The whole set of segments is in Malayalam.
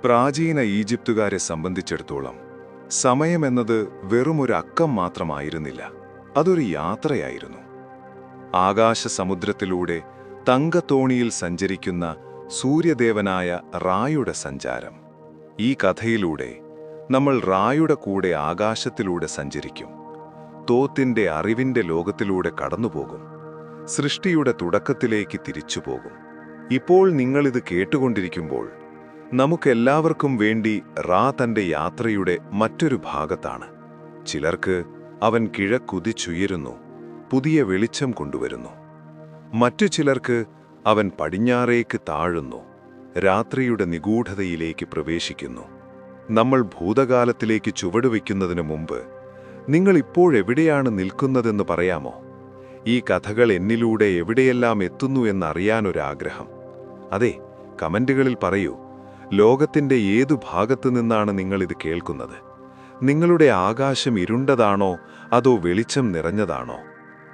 പ്രാചീന ഈജിപ്തുകാരെ സംബന്ധിച്ചിടത്തോളം സമയമെന്നത് വെറുമൊരു അക്കം മാത്രമായിരുന്നില്ല, അതൊരു യാത്രയായിരുന്നു. ആകാശസമുദ്രത്തിലൂടെ തങ്കത്തോണിയിൽ സഞ്ചരിക്കുന്ന സൂര്യദേവനായ റായുടെ സഞ്ചാരം. ഈ കഥയിലൂടെ നമ്മൾ റായുടെ കൂടെ ആകാശത്തിലൂടെ സഞ്ചരിക്കും, തോത്തിന്റെ അറിവിന്റെ ലോകത്തിലൂടെ കടന്നുപോകും, സൃഷ്ടിയുടെ തുടക്കത്തിലേക്ക് തിരിച്ചുപോകും. ഇപ്പോൾ നിങ്ങളിത് കേട്ടുകൊണ്ടിരിക്കുമ്പോൾ നമുക്കെല്ലാവർക്കും വേണ്ടി റാ തന്റെ യാത്രയുടെ മറ്റൊരു ഭാഗത്താണ്. ചിലർക്ക് അവൻ കിഴക്കുതിച്ചുയരുന്നു, പുതിയ വെളിച്ചം കൊണ്ടുവരുന്നു. മറ്റു ചിലർക്ക് അവൻ പടിഞ്ഞാറേക്ക് താഴുന്നു, രാത്രിയുടെ നിഗൂഢതയിലേക്ക് പ്രവേശിക്കുന്നു. നമ്മൾ ഭൂതകാലത്തിലേക്ക് ചുവടുവെക്കുന്നതിനു മുമ്പ് നിങ്ങൾ ഇപ്പോഴെവിടെയാണ് നിൽക്കുന്നതെന്ന് പറയാമോ? ഈ കഥകൾ എന്നിലൂടെ എവിടെയെല്ലാം എത്തുന്നു എന്നറിയാനൊരാഗ്രഹം. അതെ, കമന്റുകളിൽ പറയൂ. ലോകത്തിന്റെ ഏതു ഭാഗത്തു നിന്നാണ് നിങ്ങളിത് കേൾക്കുന്നത്? നിങ്ങളുടെ ആകാശം ഇരുണ്ടതാണോ അതോ വെളിച്ചം നിറഞ്ഞതാണോ?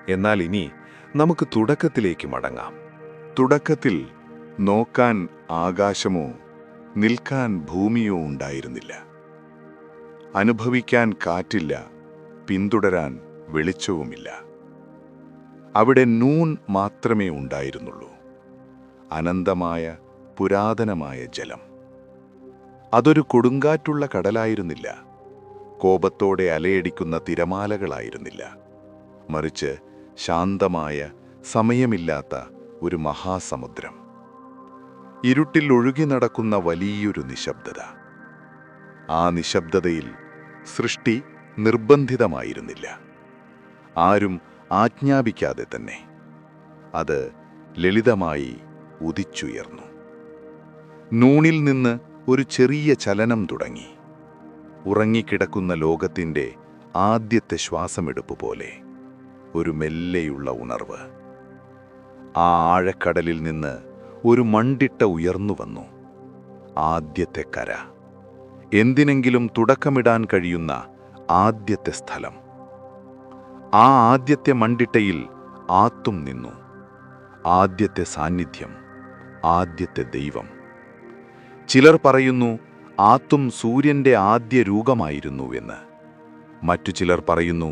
എന്നാൽ ഇനി നമുക്ക് തുടക്കത്തിലേക്ക് മടങ്ങാം. തുടക്കത്തിൽ നോക്കാൻ ആകാശമോ നിൽക്കാൻ ഭൂമിയോ ഉണ്ടായിരുന്നില്ല. അനുഭവിക്കാൻ കാറ്റില്ല, പിന്തുടരാൻ വെളിച്ചവുമില്ല. അവിടെ നൂൻ മാത്രമേ ഉണ്ടായിരുന്നുള്ളൂ, അനന്തമായ പുരാതനമായ ജലം. അതൊരു കൊടുങ്കാറ്റുള്ള കടലായിരുന്നില്ല, കോപത്തോടെ അലയടിക്കുന്ന തിരമാലകളായിരുന്നില്ല, മറിച്ച് ശാന്തമായ സമയമില്ലാത്ത ഒരു മഹാസമുദ്രം. ഇരുട്ടിൽ ഒഴുകി നടക്കുന്ന വലിയൊരു നിശബ്ദത. ആ നിശബ്ദതയിൽ സൃഷ്ടി നിർബന്ധിതമായിരുന്നില്ല, ആരും ആജ്ഞാപിക്കാതെ തന്നെ. അത് ലളിതമായി ഉദിച്ചുയർന്നു. നൂണിൽ നിന്ന് ഒരു ചെറിയ ചലനം തുടങ്ങി. ഉറങ്ങിക്കിടക്കുന്ന ലോകത്തിൻ്റെ ആദ്യത്തെ ശ്വാസമെടുപ്പ് പോലെ ഒരു മെല്ലെയുള്ള ഉണർവ്. ആ ആഴക്കടലിൽ നിന്ന് ഒരു മണ്ടിട്ട ഉയർന്നു വന്നു. ആദ്യത്തെ കര, എന്തിനെങ്കിലും തുടക്കമിടാൻ കഴിയുന്ന ആദ്യത്തെ സ്ഥലം. ആ ആദ്യത്തെ മണ്ടിട്ടയിൽ ആത്തും നിന്നു. ആദ്യത്തെ സാന്നിധ്യം, ആദ്യത്തെ ദൈവം. ചിലർ പറയുന്നു ആത്തും സൂര്യന്റെ ആദ്യ രൂപമായിരുന്നുവെന്ന്. മറ്റു ചിലർ പറയുന്നു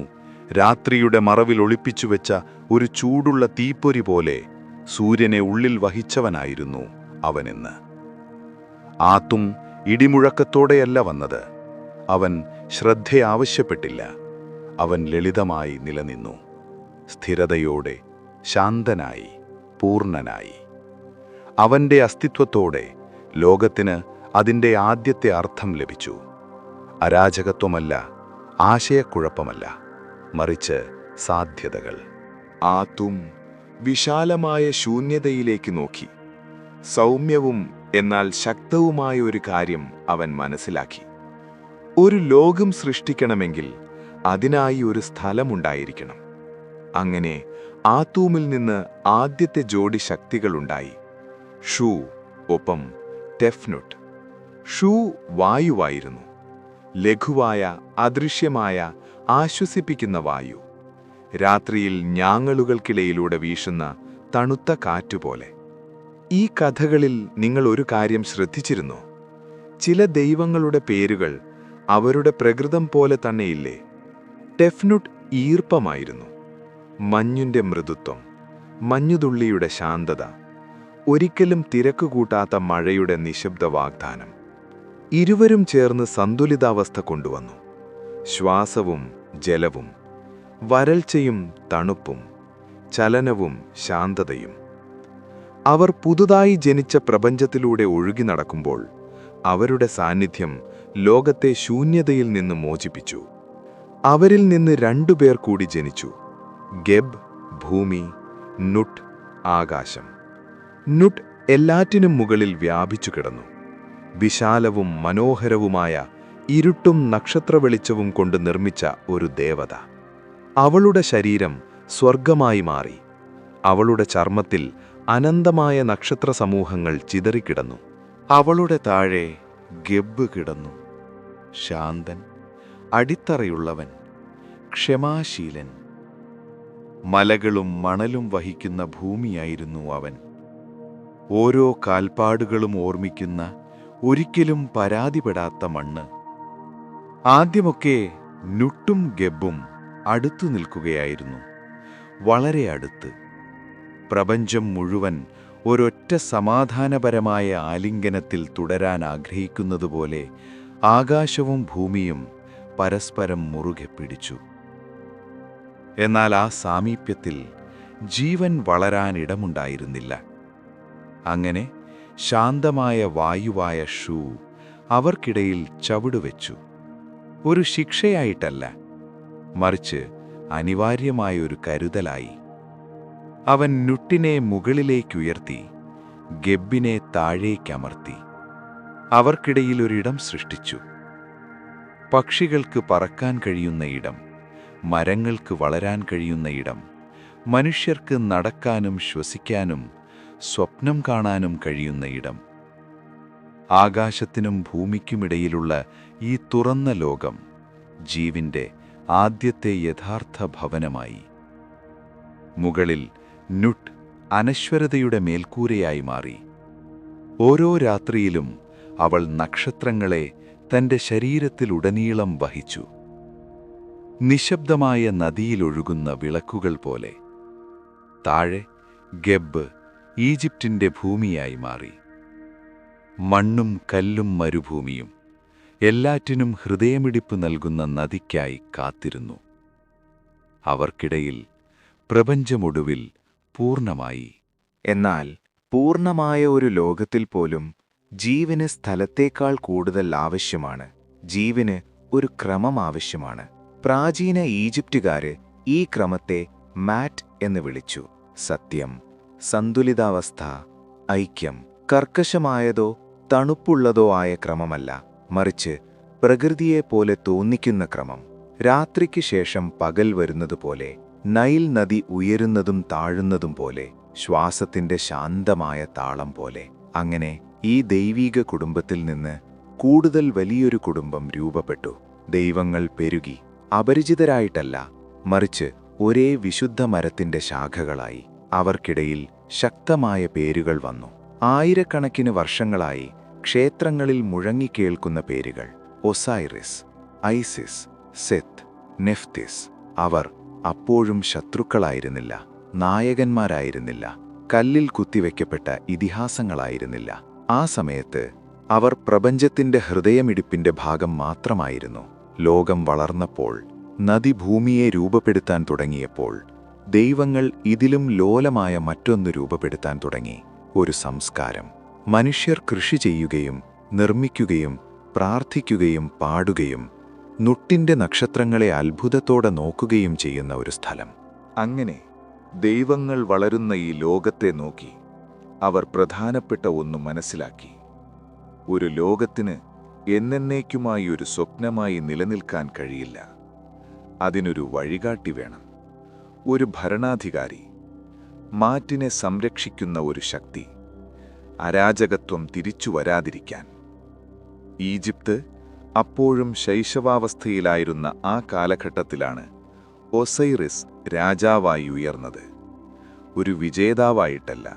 രാത്രിയുടെ മറവിൽ ഒളിപ്പിച്ചുവെച്ച ഒരു ചൂടുള്ള തീപ്പൊരി പോലെ സൂര്യനെ ഉള്ളിൽ വഹിച്ചവനായിരുന്നു അവനെന്ന്. ആത്തും ഇടിമുഴക്കത്തോടെയല്ല വന്നത്. അവൻ ശ്രദ്ധ ആവശ്യപ്പെട്ടില്ല. അവൻ ലളിതമായി നിലനിന്നു, സ്ഥിരതയോടെ, ശാന്തനായി, പൂർണ്ണനായി. അവന്റെ അസ്തിത്വത്തോടെ ലോകത്തിന് അതിൻ്റെ ആദ്യത്തെ അർത്ഥം ലഭിച്ചു. അരാജകത്വമല്ല, ആശയക്കുഴപ്പമല്ല, മറിച്ച് സാധ്യതകൾ. ആത്തും വിശാലമായ ശൂന്യതയിലേക്ക് നോക്കി. സൗമ്യവും എന്നാൽ ശക്തവുമായ ഒരു കാര്യം അവൻ മനസ്സിലാക്കി. ഒരു ലോകം സൃഷ്ടിക്കണമെങ്കിൽ അതിനായി ഒരു സ്ഥലമുണ്ടായിരിക്കണം. അങ്ങനെ ആത്തൂമിൽ നിന്ന് ആദ്യത്തെ ജോഡി ശക്തികളുണ്ടായി. ഷൂ ഒപ്പം ടെഫ്നുട്ട്. ഷൂ വായുവായിരുന്നു, ലഘുവായ, അദൃശ്യമായ, ആശ്വസിപ്പിക്കുന്ന വായു. രാത്രിയിൽ ഞാങ്ങളുകൾക്കിടയിലൂടെ വീശുന്ന തണുത്ത കാറ്റുപോലെ. ഈ കഥകളിൽ നിങ്ങൾ ഒരു കാര്യം ശ്രദ്ധിച്ചിരുന്നോ? ചില ദൈവങ്ങളുടെ പേരുകൾ അവരുടെ പ്രകൃതം പോലെ തന്നെയില്ലേ? ടെഫ്നുട്ട് ഈർപ്പമായിരുന്നു, മഞ്ഞിന്റെ മൃദുത്വം, മഞ്ഞുതുള്ളിയുടെ ശാന്തത, ഒരിക്കലും തിരക്കുകൂട്ടാത്ത മഴയുടെ നിശബ്ദ വാഗ്ദാനം. ഇരുവരും ചേർന്ന് സന്തുലിതാവസ്ഥ കൊണ്ടുവന്നു. ശ്വാസവും ജലവും, വരൾച്ചയും തണുപ്പും, ചലനവും ശാന്തതയും. അവർ പുതുതായി ജനിച്ച പ്രപഞ്ചത്തിലൂടെ ഒഴുകി നടക്കുമ്പോൾ അവരുടെ സാന്നിധ്യം ലോകത്തെ ശൂന്യതയിൽ നിന്ന് മോചിപ്പിച്ചു. അവരിൽ നിന്ന് രണ്ടുപേർ കൂടി ജനിച്ചു. ഗെബ് ഭൂമി, നുട്ട് ആകാശം. നുട്ട് എല്ലാറ്റിനും മുകളിൽ വ്യാപിച്ചു കിടന്നു. വിശാലവും മനോഹരവുമായ, ഇരുട്ടും നക്ഷത്രവെളിച്ചവും കൊണ്ട് നിർമ്മിച്ച ഒരു ദേവത. അവളുടെ ശരീരം സ്വർഗമായി മാറി. അവളുടെ ചർമ്മത്തിൽ അനന്തമായ നക്ഷത്ര സമൂഹങ്ങൾ ചിതറിക്കിടന്നു. അവളുടെ താഴെ ഗെബ് കിടന്നു, ശാന്തൻ, അടിത്തറയുള്ളവൻ, ക്ഷമാശീലൻ. മലകളും മണലും വഹിക്കുന്ന ഭൂമിയായിരുന്നു അവൻ. ഓരോ കാൽപ്പാടുകളും ഓർമ്മിക്കുന്ന ഒരിക്കലും പരാതിപ്പെടാത്ത മണ്ണ്. ആദ്യമൊക്കെ നുട്ടും ഗെബും അടുത്തു നിൽക്കുകയായിരുന്നു, വളരെ അടുത്ത്. പ്രപഞ്ചം മുഴുവൻ ഒരൊറ്റ സമാധാനപരമായ ആലിംഗനത്തിൽ തുടരാൻ ആഗ്രഹിക്കുന്നതുപോലെ ആകാശവും ഭൂമിയും പരസ്പരം മുറുകെ പിടിച്ചു. എന്നാൽ ആ സാമീപ്യത്തിൽ ജീവൻ വളരാൻ ഇടമുണ്ടായിരുന്നില്ല. അങ്ങനെ ശാന്തമായ വായുവായ ഷൂ അവർക്കിടയിൽ ചവിടുവെച്ചു. ഒരു ശിക്ഷയായിട്ടല്ല, മറിച്ച് അനിവാര്യമായൊരു കരുതലായി. അവൻ നുട്ടിനെ മുകളിലേക്കുയർത്തി, ഗെബിനെ താഴേക്കമർത്തി. അവർക്കിടയിൽ ഒരിടം സൃഷ്ടിച്ചു. പക്ഷികൾക്ക് പറക്കാൻ കഴിയുന്ന ഇടം, മരങ്ങൾക്ക് വളരാൻ കഴിയുന്ന ഇടം, മനുഷ്യർക്ക് നടക്കാനും ശ്വസിക്കാനും സ്വപ്നം കാണാനും കഴിയുന്ന ഇടം. ആകാശത്തിനും ഭൂമിക്കുമിടയിലുള്ള ഈ തുറന്ന ലോകം ജീവന്റെ ആദ്യത്തെ യഥാർത്ഥ ഭവനമായി. മുകളിൽ നുട്ട് അനശ്വരതയുടെ മേൽക്കൂരയായി മാറി. ഓരോ രാത്രിയിലും അവൾ നക്ഷത്രങ്ങളെ തന്റെ ശരീരത്തിലുടനീളം വഹിച്ചു. നിശബ്ദമായ നദിയിലൊഴുകുന്ന വിളക്കുകൾ പോലെ. താഴെ ഗെബ് ഈജിപ്തിന്റെ ഭൂമിയായി മാറി. മണ്ണും കല്ലും മരുഭൂമിയും എല്ലാറ്റിനും ഹൃദയമിടിപ്പ് നൽകുന്ന നദിക്കായി കാത്തിരുന്നു. അവർക്കിടയിൽ പ്രപഞ്ചമൊടുവിൽ പൂർണ്ണമായി. എന്നാൽ പൂർണ്ണമായ ഒരു ലോകത്തിൽ പോലും ജീവന് സ്ഥലത്തേക്കാൾ കൂടുതൽ ആവശ്യമാണ്. ജീവന് ഒരു ക്രമം ആവശ്യമാണ്. പ്രാചീന ഈജിപ്തുകാര് ഈ ക്രമത്തെ മാറ്റ് എന്ന് വിളിച്ചു. സത്യം, സന്തുലിതാവസ്ഥ, ഐക്യം. കർക്കശമായതോ തണുപ്പുള്ളതോ ആയ ക്രമമല്ല, മറിച്ച് പ്രകൃതിയെപ്പോലെ തോന്നിക്കുന്ന ക്രമം. രാത്രിക്ക് ശേഷം പകൽ വരുന്നതുപോലെ, നൈൽ നദി ഉയരുന്നതും താഴുന്നതും പോലെ, ശ്വാസത്തിന്റെ ശാന്തമായ താളം പോലെ. അങ്ങനെ ഈ ദൈവീക കുടുംബത്തിൽ നിന്ന് കൂടുതൽ വലിയൊരു കുടുംബം രൂപപ്പെട്ടു. ദൈവങ്ങൾ പെരുകി, അപരിചിതരായിട്ടല്ല, മറിച്ച് ഒരേ വിശുദ്ധ മരത്തിന്റെ ശാഖകളായി. അവർക്കിടയിൽ ശക്തമായ പേരുകൾ വന്നു. ആയിരക്കണക്കിന് വർഷങ്ങളായി ക്ഷേത്രങ്ങളിൽ മുഴങ്ങിക്കേൾക്കുന്ന പേരുകൾ: ഒസൈറിസ്, ഐസിസ്, സെത്ത്, നെഫ്തിസ്. അവർ അപ്പോഴും ശത്രുക്കളായിരുന്നില്ല, നായകന്മാരായിരുന്നില്ല, കല്ലിൽ കുത്തിവെക്കപ്പെട്ട ഇതിഹാസങ്ങളായിരുന്നില്ല. ആ സമയത്ത് അവർ പ്രപഞ്ചത്തിന്റെ ഹൃദയമിടിപ്പിന്റെ ഭാഗം മാത്രമായിരുന്നു. ലോകം വളർന്നപ്പോൾ, നദി ഭൂമിയെ രൂപപ്പെടുത്താൻ തുടങ്ങിയപ്പോൾ, ദൈവങ്ങൾ ഇതിലും ലോലമായ മറ്റൊന്ന് രൂപപ്പെടുത്താൻ തുടങ്ങി. ഒരു സംസ്കാരം. മനുഷ്യർ കൃഷി ചെയ്യുകയും നിർമ്മിക്കുകയും പ്രാർത്ഥിക്കുകയും പാടുകയും നുട്ടിന്റെ നക്ഷത്രങ്ങളെ അത്ഭുതത്തോടെ നോക്കുകയും ചെയ്യുന്ന ഒരു സ്ഥലം. അങ്ങനെ ദൈവങ്ങൾ വളരുന്ന ഈ ലോകത്തെ നോക്കി അവർ പ്രധാനപ്പെട്ട ഒന്ന് മനസ്സിലാക്കി. ഒരു ലോകത്തിന് എന്നേക്കുമായി ഒരു സ്വപ്നമായി നിലനിൽക്കാൻ കഴിയില്ല. അതിനൊരു വഴികാട്ടി വേണം, ഒരു ഭരണാധികാരി, മാറ്റിനെ സംരക്ഷിക്കുന്ന ഒരു ശക്തി, അരാജകത്വം തിരിച്ചു വരാതിരിക്കാൻ. ഈജിപ്ത് അപ്പോഴും ശൈശവാവസ്ഥയിലായിരുന്ന ആ കാലഘട്ടത്തിലാണ് ഒസൈറിസ് രാജാവായി ഉയർന്നത്. ഒരു വിജേതാവായിട്ടല്ല,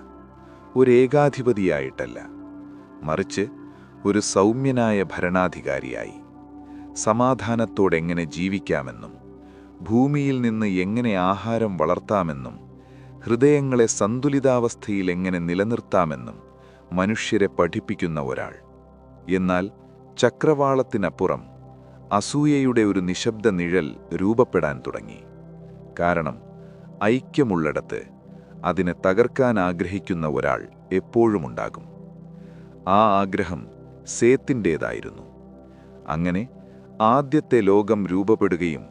ഒരു ഏകാധിപതിയായിട്ടല്ല, മറിച്ച് ഒരു സൗമ്യനായ ഭരണാധികാരിയായി. സമാധാനത്തോടെങ്ങനെ ജീവിക്കാമെന്നും ഭൂമിയിൽ നിന്ന് എങ്ങനെ ആഹാരം വളർത്താമെന്നും ഹൃദയങ്ങളെ സന്തുലിതാവസ്ഥയിൽ എങ്ങനെ നിലനിർത്താമെന്നും മനുഷ്യരെ പഠിപ്പിക്കുന്ന ഒരാൾ. എന്നാൽ ചക്രവാളത്തിനപ്പുറം അസൂയയുടെ ഒരു നിശബ്ദ നിഴൽ രൂപപ്പെടാൻ തുടങ്ങി. കാരണം ഐക്യമുള്ളിടത്ത് അതിനെ തകർക്കാൻ ആഗ്രഹിക്കുന്ന ഒരാൾ എപ്പോഴുമുണ്ടാകും. ആ ആഗ്രഹം സേത്തിൻ്റേതായിരുന്നു. അങ്ങനെ ആദ്യത്തെ ലോകം രൂപപ്പെടുകയും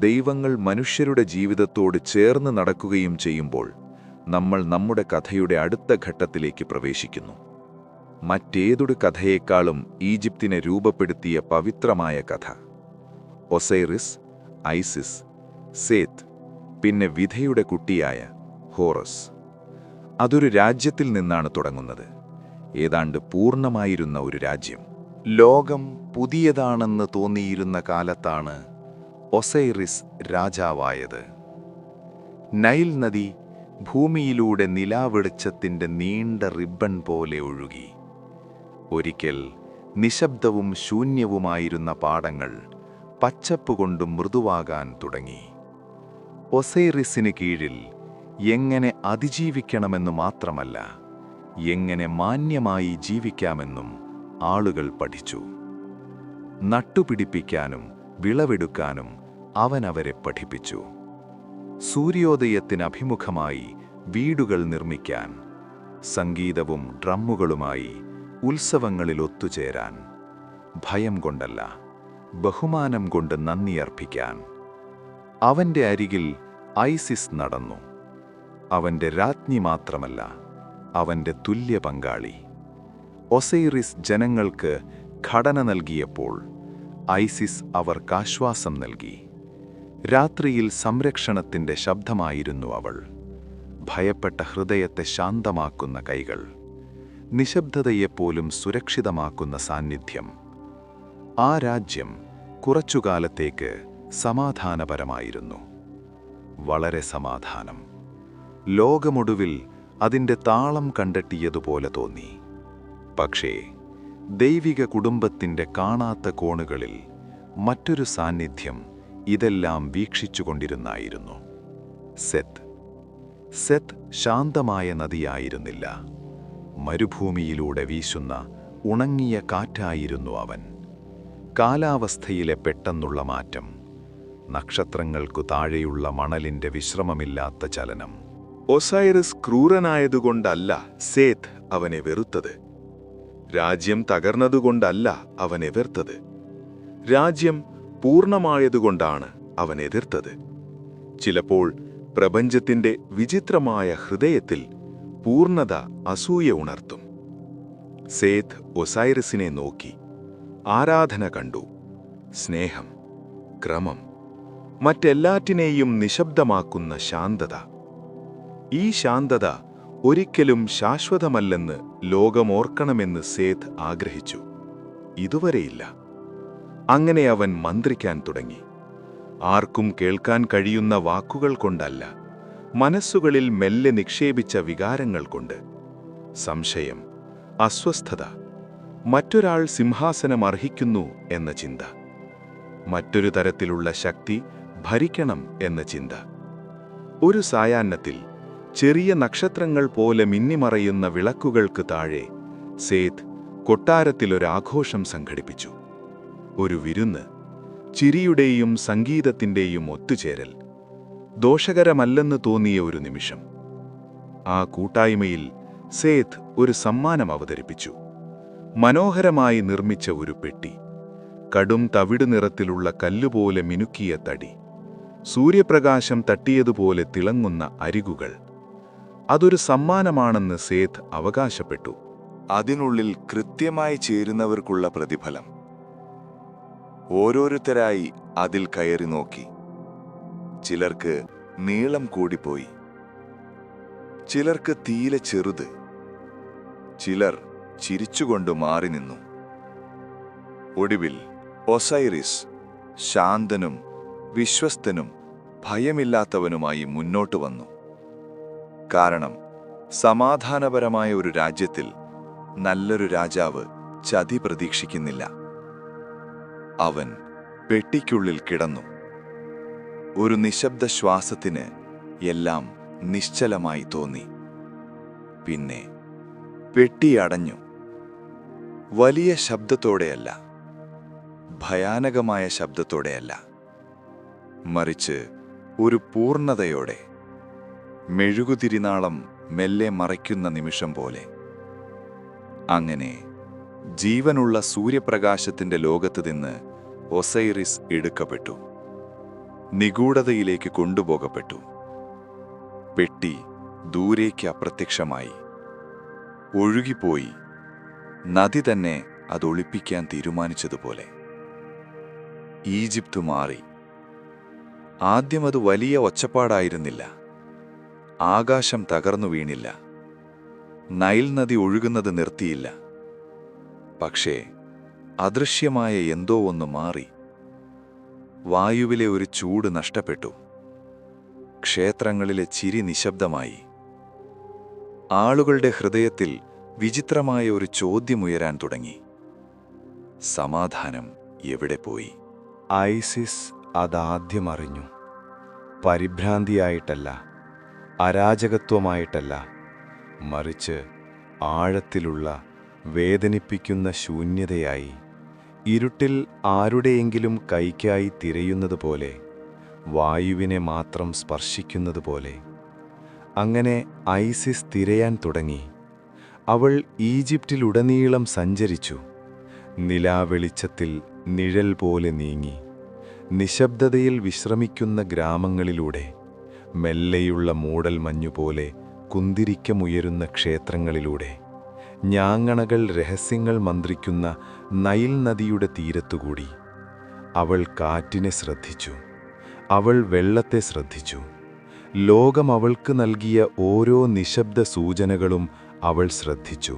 ദൈവങ്ങൾ മനുഷ്യരുടെ ജീവിതത്തോട് ചേർന്ന് നടക്കുകയും ചെയ്യുമ്പോൾ നമ്മൾ നമ്മുടെ കഥയുടെ അടുത്ത ഘട്ടത്തിലേക്ക് പ്രവേശിക്കുന്നു. മറ്റേതൊരു കഥയേക്കാളും ഈജിപ്തിനെ രൂപപ്പെടുത്തിയ പവിത്രമായ കഥ. ഒസൈറിസ്, ഐസിസ്, സേത്ത്, പിന്നെ വിധയുടെ കുട്ടിയായ ഹോറസ്. അതൊരു രാജ്യത്തിൽ നിന്നാണ് തുടങ്ങുന്നത്, ഏതാണ്ട് പൂർണ്ണമായിരുന്ന ഒരു രാജ്യം. ലോകം പുതിയതാണെന്ന് തോന്നിയിരുന്ന കാലത്താണ് ഒസൈറിസ് രാജാവായത്. നൈൽ നദി ഭൂമിയിലൂടെ നിലാവെളിച്ചത്തിന്റെ നീണ്ട റിബൺ പോലെ ഒഴുകി. ഒരിക്കൽ നിശബ്ദവും ശൂന്യവുമായിരുന്ന പാടങ്ങൾ പച്ചപ്പുകൊണ്ട് മൃദുവാകാൻ തുടങ്ങി. ഒസൈറിസിന് കീഴിൽ എങ്ങനെ അതിജീവിക്കണമെന്നു മാത്രമല്ല, എങ്ങനെ മാന്യമായി ജീവിക്കാമെന്നും ആളുകൾ പഠിച്ചു. നട്ടുപിടിപ്പിക്കാനും വിളവെടുക്കാനും അവനവരെ പഠിപ്പിച്ചു. സൂര്യോദയത്തിനഭിമുഖമായി വീടുകൾ നിർമ്മിക്കാൻ, സംഗീതവും ഡ്രമ്മുകളുമായി ഉത്സവങ്ങളിൽ ഒത്തുചേരാൻ, ഭയം കൊണ്ടല്ല ബഹുമാനം കൊണ്ട് നന്ദിയർപ്പിക്കാൻ. അവന്റെ അരികിൽ ഐസിസ് നടന്നു. അവന്റെ രാജ്ഞി മാത്രമല്ല, അവന്റെ തുല്യ പങ്കാളി. ഒസൈറിസ് ജനങ്ങൾക്ക് ഘടന നൽകിയപ്പോൾ ഐസിസ് അവർക്കാശ്വാസം നൽകി. രാത്രിയിൽ സംരക്ഷണത്തിന്റെ ശബ്ദമായിരുന്നു അവൾ. ഭയപ്പെട്ട ഹൃദയത്തെ ശാന്തമാക്കുന്ന കൈകൾ, നിശബ്ദതയെപ്പോലും സുരക്ഷിതമാക്കുന്ന സാന്നിധ്യം. ആ രാജ്യം കുറച്ചുകാലത്തേക്ക് സമാധാനപരമായിരുന്നു. വളരെ സമാധാനം. ലോകമൊടുവിൽ അതിൻ്റെ താളം കണ്ടെത്തിയതുപോലെ തോന്നി. പക്ഷേ ദൈവിക കുടുംബത്തിൻ്റെ കാണാത്ത കോണുകളിൽ മറ്റൊരു സാന്നിധ്യം ഇതെല്ലാം വീക്ഷിച്ചുകൊണ്ടിരുന്നായിരുന്നു. സെത്ത് ശാന്തമായ നദിയായിരുന്നില്ല. മരുഭൂമിയിലൂടെ വീശുന്ന ഉണങ്ങിയ കാറ്റായിരുന്നു അവൻ. കാലാവസ്ഥയിലെ പെട്ടെന്നുള്ള മാറ്റം, നക്ഷത്രങ്ങൾക്കു താഴെയുള്ള മണലിൻ്റെ വിശ്രമമില്ലാത്ത ചലനം. ഒസൈറിസ് ക്രൂരനായതുകൊണ്ടല്ല സേത്ത് അവനെ വെറുത്തത്. രാജ്യം തകർന്നതുകൊണ്ടല്ല അവൻ എതിർത്തത്. രാജ്യം പൂർണ്ണമായതുകൊണ്ടാണ് അവൻ എതിർത്തത്. ചിലപ്പോൾ പ്രപഞ്ചത്തിന്റെ വിചിത്രമായ ഹൃദയത്തിൽ പൂർണ്ണത അസൂയ ഉണർത്തും. സേത്ത് ഒസൈറിസിനെ നോക്കി. ആരാധന കണ്ടു, സ്നേഹം, ക്രമം, മറ്റെല്ലാറ്റിനെയും നിശബ്ദമാക്കുന്ന ശാന്തത. ഈ ശാന്തത ഒരിക്കലും ശാശ്വതമല്ലെന്ന് ലോകമോർക്കണമെന്ന് സേത്ത് ആഗ്രഹിച്ചു. ഇതുവരെയില്ല. അങ്ങനെ അവൻ മന്ത്രിക്കാൻ തുടങ്ങി. ആർക്കും കേൾക്കാൻ കഴിയുന്ന വാക്കുകൾ കൊണ്ടല്ല, മനസ്സുകളിൽ മെല്ലെ നിക്ഷേപിച്ച വികാരങ്ങൾ കൊണ്ട്. സംശയം, അസ്വസ്ഥത, മറ്റൊരാൾ സിംഹാസനം അർഹിക്കുന്നു എന്ന ചിന്ത, മറ്റൊരു തരത്തിലുള്ള ശക്തി ഭരിക്കണം എന്ന ചിന്ത. ഒരു സായാഹ്നത്തിൽ ചെറിയ നക്ഷത്രങ്ങൾ പോലെ മിന്നിമറയുന്ന വിളക്കുകൾക്ക് താഴെ സേത്ത് കൊട്ടാരത്തിലൊരാഘോഷം സംഘടിപ്പിച്ചു. ഒരു വിരുന്ന്, ചിരിയുടെയും സംഗീതത്തിൻ്റെയും ഒത്തുചേരൽ. ദോഷകരമല്ലെന്ന് തോന്നിയ ഒരു നിമിഷം. ആ കൂട്ടായ്മയിൽ സേത്ത് ഒരു സമ്മാനം അവതരിപ്പിച്ചു. മനോഹരമായി നിർമ്മിച്ച ഒരു പെട്ടി, കടും തവിട് നിറത്തിലുള്ള കല്ലുപോലെ മിനുക്കിയ തടി, സൂര്യപ്രകാശം തട്ടിയതുപോലെ തിളങ്ങുന്ന അരികുകൾ. അതൊരു സമ്മാനമാണെന്ന് സേത്ത് അവകാശപ്പെട്ടു. അതിനുള്ളിൽ കൃത്യമായി ചേരുന്നവർക്കുള്ള പ്രതിഫലം. ഓരോരുത്തരായി അതിൽ കയറി നോക്കി. ചിലർക്ക് നീളം കൂടിപ്പോയി, ചിലർക്ക് തീരെ ചെറുത്, ചിലർ ചിരിച്ചുകൊണ്ട് മാറി നിന്നു. ഒടുവിൽ ഒസൈറിസ് ശാന്തനും വിശ്വസ്തനും ഭയമില്ലാത്തവനുമായി മുന്നോട്ട് വന്നു. കാരണം സമാധാനപരമായ ഒരു രാജ്യത്തിൽ നല്ലൊരു രാജാവ് ചതി പ്രതീക്ഷിക്കുന്നില്ല. അവൻ പെട്ടിക്കുള്ളിൽ കിടന്നു. ഒരു നിശബ്ദ ശ്വാസത്തിന് എല്ലാം നിശ്ചലമായി തോന്നി. പിന്നെ പെട്ടി അടഞ്ഞു. വലിയ ശബ്ദത്തോടെയല്ല, ഭയാനകമായ ശബ്ദത്തോടെയല്ല, മറിച്ച് ഒരു പൂർണ്ണതയോടെ, മെഴുകുതിരിനാളം മെല്ലെ മറയ്ക്കുന്ന നിമിഷം പോലെ. അങ്ങനെ ജീവനുള്ള സൂര്യപ്രകാശത്തിന്റെ ലോകത്ത് നിന്ന് ഒസൈറിസ് എടുക്കപ്പെട്ടു, നിഗൂഢതയിലേക്ക് കൊണ്ടുപോകപ്പെട്ടു. പെട്ടി ദൂരേക്ക് അപ്രത്യക്ഷമായി, ഒഴുകിപ്പോയി, നദി തന്നെ അതൊളിപ്പിക്കാൻ തീരുമാനിച്ചതുപോലെ. ഈജിപ്ത് മാറി. ആദ്യം അത് വലിയ ഒച്ചപ്പാടായിരുന്നില്ല. ആകാശം തകർന്നു വീണില്ല. നൈൽ നദി ഒഴുകുന്നത് നിർത്തിയില്ല. പക്ഷേ അദൃശ്യമായ എന്തോ ഒന്ന് മാറി. വായുവിലെ ഒരു ചൂട് നഷ്ടപ്പെട്ടു. ക്ഷേത്രങ്ങളിലെ ചിരി നിശബ്ദമായി. ആളുകളുടെ ഹൃദയത്തിൽ വിചിത്രമായ ഒരു ചോദ്യമുയരാൻ തുടങ്ങി. സമാധാനം എവിടെ പോയി? ഐസിസ് അതാദ്യം അറിഞ്ഞു. പരിഭ്രാന്തിയായിട്ടല്ല, അരാജകത്വമായിട്ടല്ല, മറിച്ച് ആഴത്തിലുള്ള വേദനിപ്പിക്കുന്ന ശൂന്യതയായി, ഇരുട്ടിൽ ആരുടെയെങ്കിലും കൈക്കായി തിരയുന്നതുപോലെ, വായുവിനെ മാത്രം സ്പർശിക്കുന്നതുപോലെ. അങ്ങനെ ഐസിസ് തിരയാൻ തുടങ്ങി. അവൾ ഈജിപ്തിലുടനീളം സഞ്ചരിച്ചു. നിലാവെളിച്ചത്തിൽ നിഴൽ പോലെ നീങ്ങി, നിശബ്ദതയിൽ വിശ്രമിക്കുന്ന ഗ്രാമങ്ങളിലൂടെ, മെല്ലെയുള്ള മൂടൽ മഞ്ഞുപോലെ കുന്തിരിക്കമുയരുന്ന ക്ഷേത്രങ്ങളിലൂടെ, ഞാങ്ങണകൾ രഹസ്യങ്ങൾ മന്ത്രിക്കുന്ന നൈൽ നദിയുടെ തീരത്തുകൂടി. അവൾ കാറ്റിനെ ശ്രദ്ധിച്ചു, അവൾ വെള്ളത്തെ ശ്രദ്ധിച്ചു. ലോകം അവൾക്ക് നൽകിയ ഓരോ നിശബ്ദ സൂചനകളും അവൾ ശ്രദ്ധിച്ചു.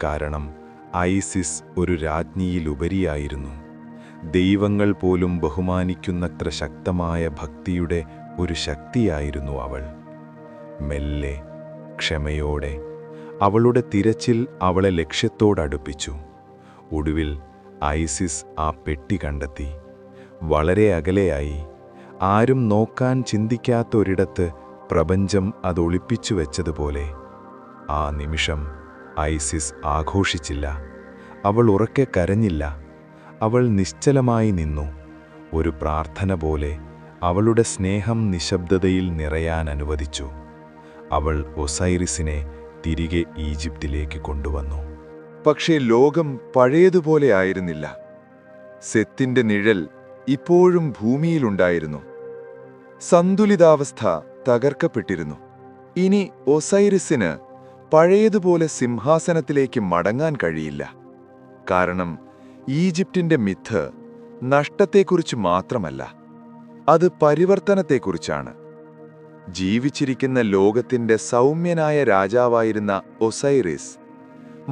കാരണം ഐസിസ് ഒരു രാജ്ഞിയിലുപരിയായിരുന്നു. ദൈവങ്ങൾ പോലും ബഹുമാനിക്കുന്നത്ര ശക്തമായ ഭക്തിയുടെ ഒരു ശക്തിയായിരുന്നു അവൾ. മെല്ലെ, ക്ഷമയോടെ അവളുടെ തിരച്ചിൽ അവളെ ലക്ഷ്യത്തോടടുപ്പിച്ചു. ഒടുവിൽ ഐസിസ് ആ പെട്ടി കണ്ടെത്തി. വളരെ അകലെയായി, ആരും നോക്കാൻ ചിന്തിക്കാത്തൊരിടത്ത് പ്രപഞ്ചം അതൊളിപ്പിച്ചു വെച്ചതുപോലെ. ആ നിമിഷം ഐസിസ് ആഘോഷിച്ചില്ല. അവൾ ഉറക്കെ കരഞ്ഞില്ല. അവൾ നിശ്ചലമായി നിന്നു. ഒരു പ്രാർത്ഥന പോലെ അവളുടെ സ്നേഹം നിശബ്ദതയിൽ നിറയാൻ അനുവദിച്ചു. അവൾ ഒസൈറിസിനെ തിരികെ ഈജിപ്തിലേക്ക് കൊണ്ടുവന്നു. പക്ഷേ ലോകം പഴയതുപോലെ ആയിരുന്നില്ല. സെത്തിന്റെ നിഴൽ ഇപ്പോഴും ഭൂമിയിലുണ്ടായിരുന്നു. സന്തുലിതാവസ്ഥ തകർക്കപ്പെട്ടിരുന്നു. ഇനി ഒസൈറിസിന് പഴയതുപോലെ സിംഹാസനത്തിലേക്ക് മടങ്ങാൻ കഴിയില്ല. കാരണം ഈജിപ്തിന്റെ മിത്ത് നഷ്ടത്തെക്കുറിച്ച് മാത്രമല്ല, അത് പരിവർത്തനത്തെക്കുറിച്ചാണ്. ജീവിച്ചിരിക്കുന്ന ലോകത്തിന്റെ സൗമ്യനായ രാജാവായിരുന്ന ഒസൈറിസ്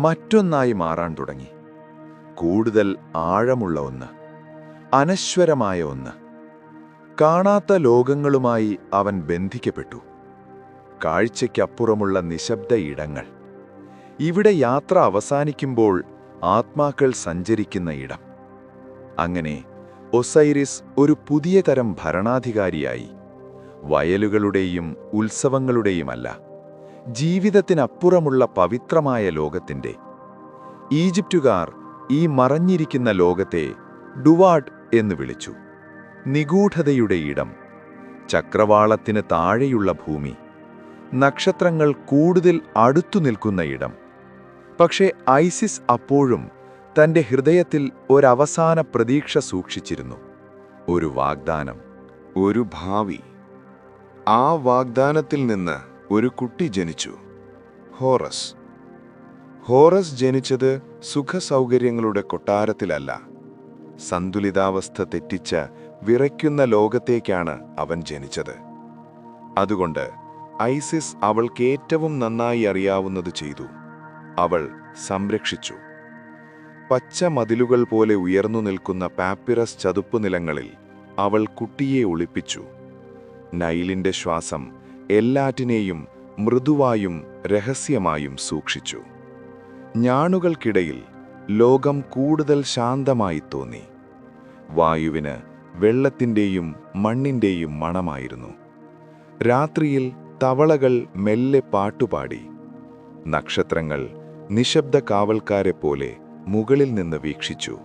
മറ്റൊന്നായി മാറാൻ തുടങ്ങി. കൂടുതൽ ആഴമുള്ള ഒന്ന്, അനശ്വരമായ ഒന്ന്. കാണാത്ത ലോകങ്ങളുമായി അവൻ ബന്ധിക്കപ്പെട്ടു. കാഴ്ചയ്ക്കപ്പുറമുള്ള നിശബ്ദ ഇടങ്ങൾ. ഇവിടെ യാത്ര അവസാനിക്കുമ്പോൾ ആത്മാക്കൾ സഞ്ചരിക്കുന്ന ഇടം. അങ്ങനെ ഒസൈറിസ് ഒരു പുതിയ തരം ഭരണാധികാരിയായി. വയലുകളുടെയും ഉത്സവങ്ങളുടെയുമല്ല, ജീവിതത്തിനപ്പുറമുള്ള പവിത്രമായ ലോകത്തിൻ്റെ. ഈജിപ്തുകാർ ഈ മറഞ്ഞിരിക്കുന്ന ലോകത്തെ ഡുവാഡ് എന്ന് വിളിച്ചു. നിഗൂഢതയുടെ ഇടം, ചക്രവാളത്തിന് താഴെയുള്ള ഭൂമി, നക്ഷത്രങ്ങൾ കൂടുതൽ അടുത്തു നിൽക്കുന്ന ഇടം. പക്ഷേ ഐസിസ് അപ്പോഴും തൻ്റെ ഹൃദയത്തിൽ ഒരവസാന പ്രതീക്ഷ സൂക്ഷിച്ചിരുന്നു. ഒരു വാഗ്ദാനം, ഒരു ഭാവി. ആ വാഗ്ദാനത്തിൽ നിന്ന് ഒരു കുട്ടി ജനിച്ചു, ഹോറസ്. ഹോറസ് ജനിച്ചത് സുഖസൗകര്യങ്ങളുടെ കൊട്ടാരത്തിലല്ല. സന്തുലിതാവസ്ഥ തെറ്റിച്ച വിറയ്ക്കുന്ന ലോകത്തേക്കാണ് അവൻ ജനിച്ചത്. അതുകൊണ്ട് ഐസിസ് അവൾക്ക് ഏറ്റവും നന്നായി അറിയാവുന്നത് ചെയ്തു. അവൾ സംരക്ഷിച്ചു. പച്ച മതിലുകൾ പോലെ ഉയർന്നു നിൽക്കുന്ന പാപ്പിറസ് ചതുപ്പുനിലങ്ങളിൽ അവൾ കുട്ടിയെ ഒളിപ്പിച്ചു. നൈലിന്റെ ശ്വാസം എല്ലാറ്റിനെയും മൃദുവായും രഹസ്യമായും സൂക്ഷിച്ചു. ഞാണുകൾക്കിടയിൽ ലോകം കൂടുതൽ ശാന്തമായി തോന്നി. വായുവിന് വെള്ളത്തിൻ്റെയും മണ്ണിൻ്റെയും മണമായിരുന്നു. രാത്രിയിൽ തവളകൾ മെല്ലെ പാട്ടുപാടി. നക്ഷത്രങ്ങൾ നിശബ്ദ കാവൽക്കാരെ പോലെ മുകളിൽ നിന്ന് വീക്ഷിച്ചു.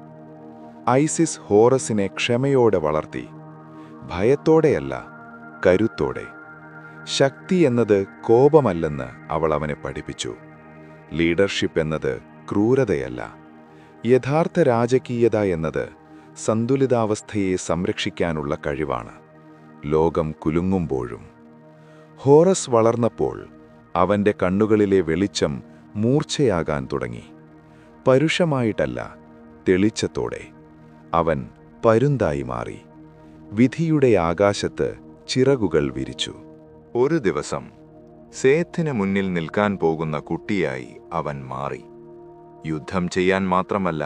ഐസിസ് ഹോറസിനെ ക്ഷമയോടെ വളർത്തി. ഭയത്തോടെയല്ല, കരുത്തോടെ. ശക്തി എന്നത് കോപമല്ലെന്ന് അവൾ അവനെ പഠിപ്പിച്ചു. ലീഡർഷിപ്പ് എന്നത് ക്രൂരതയല്ല. യഥാർത്ഥ രാജകീയത എന്നത് സന്തുലിതാവസ്ഥയെ സംരക്ഷിക്കാനുള്ള കഴിവാണ്, ലോകം കുലുങ്ങുമ്പോഴും. ഹോറസ് വളർന്നപ്പോൾ അവൻ്റെ കണ്ണുകളിലെ വെളിച്ചം മൂർച്ചയാകാൻ തുടങ്ങി. പരുഷമായിട്ടല്ല, തെളിച്ചത്തോടെ. അവൻ പരുന്തായി മാറി. വിധിയുടെ ആകാശത്ത് ചിറകുകൾ വിരിച്ചു. ഒരു ദിവസം സേത്തിന് മുന്നിൽ നിൽക്കാൻ പോകുന്ന കുട്ടിയായി അവൻ മാറി. യുദ്ധം ചെയ്യാൻ മാത്രമല്ല,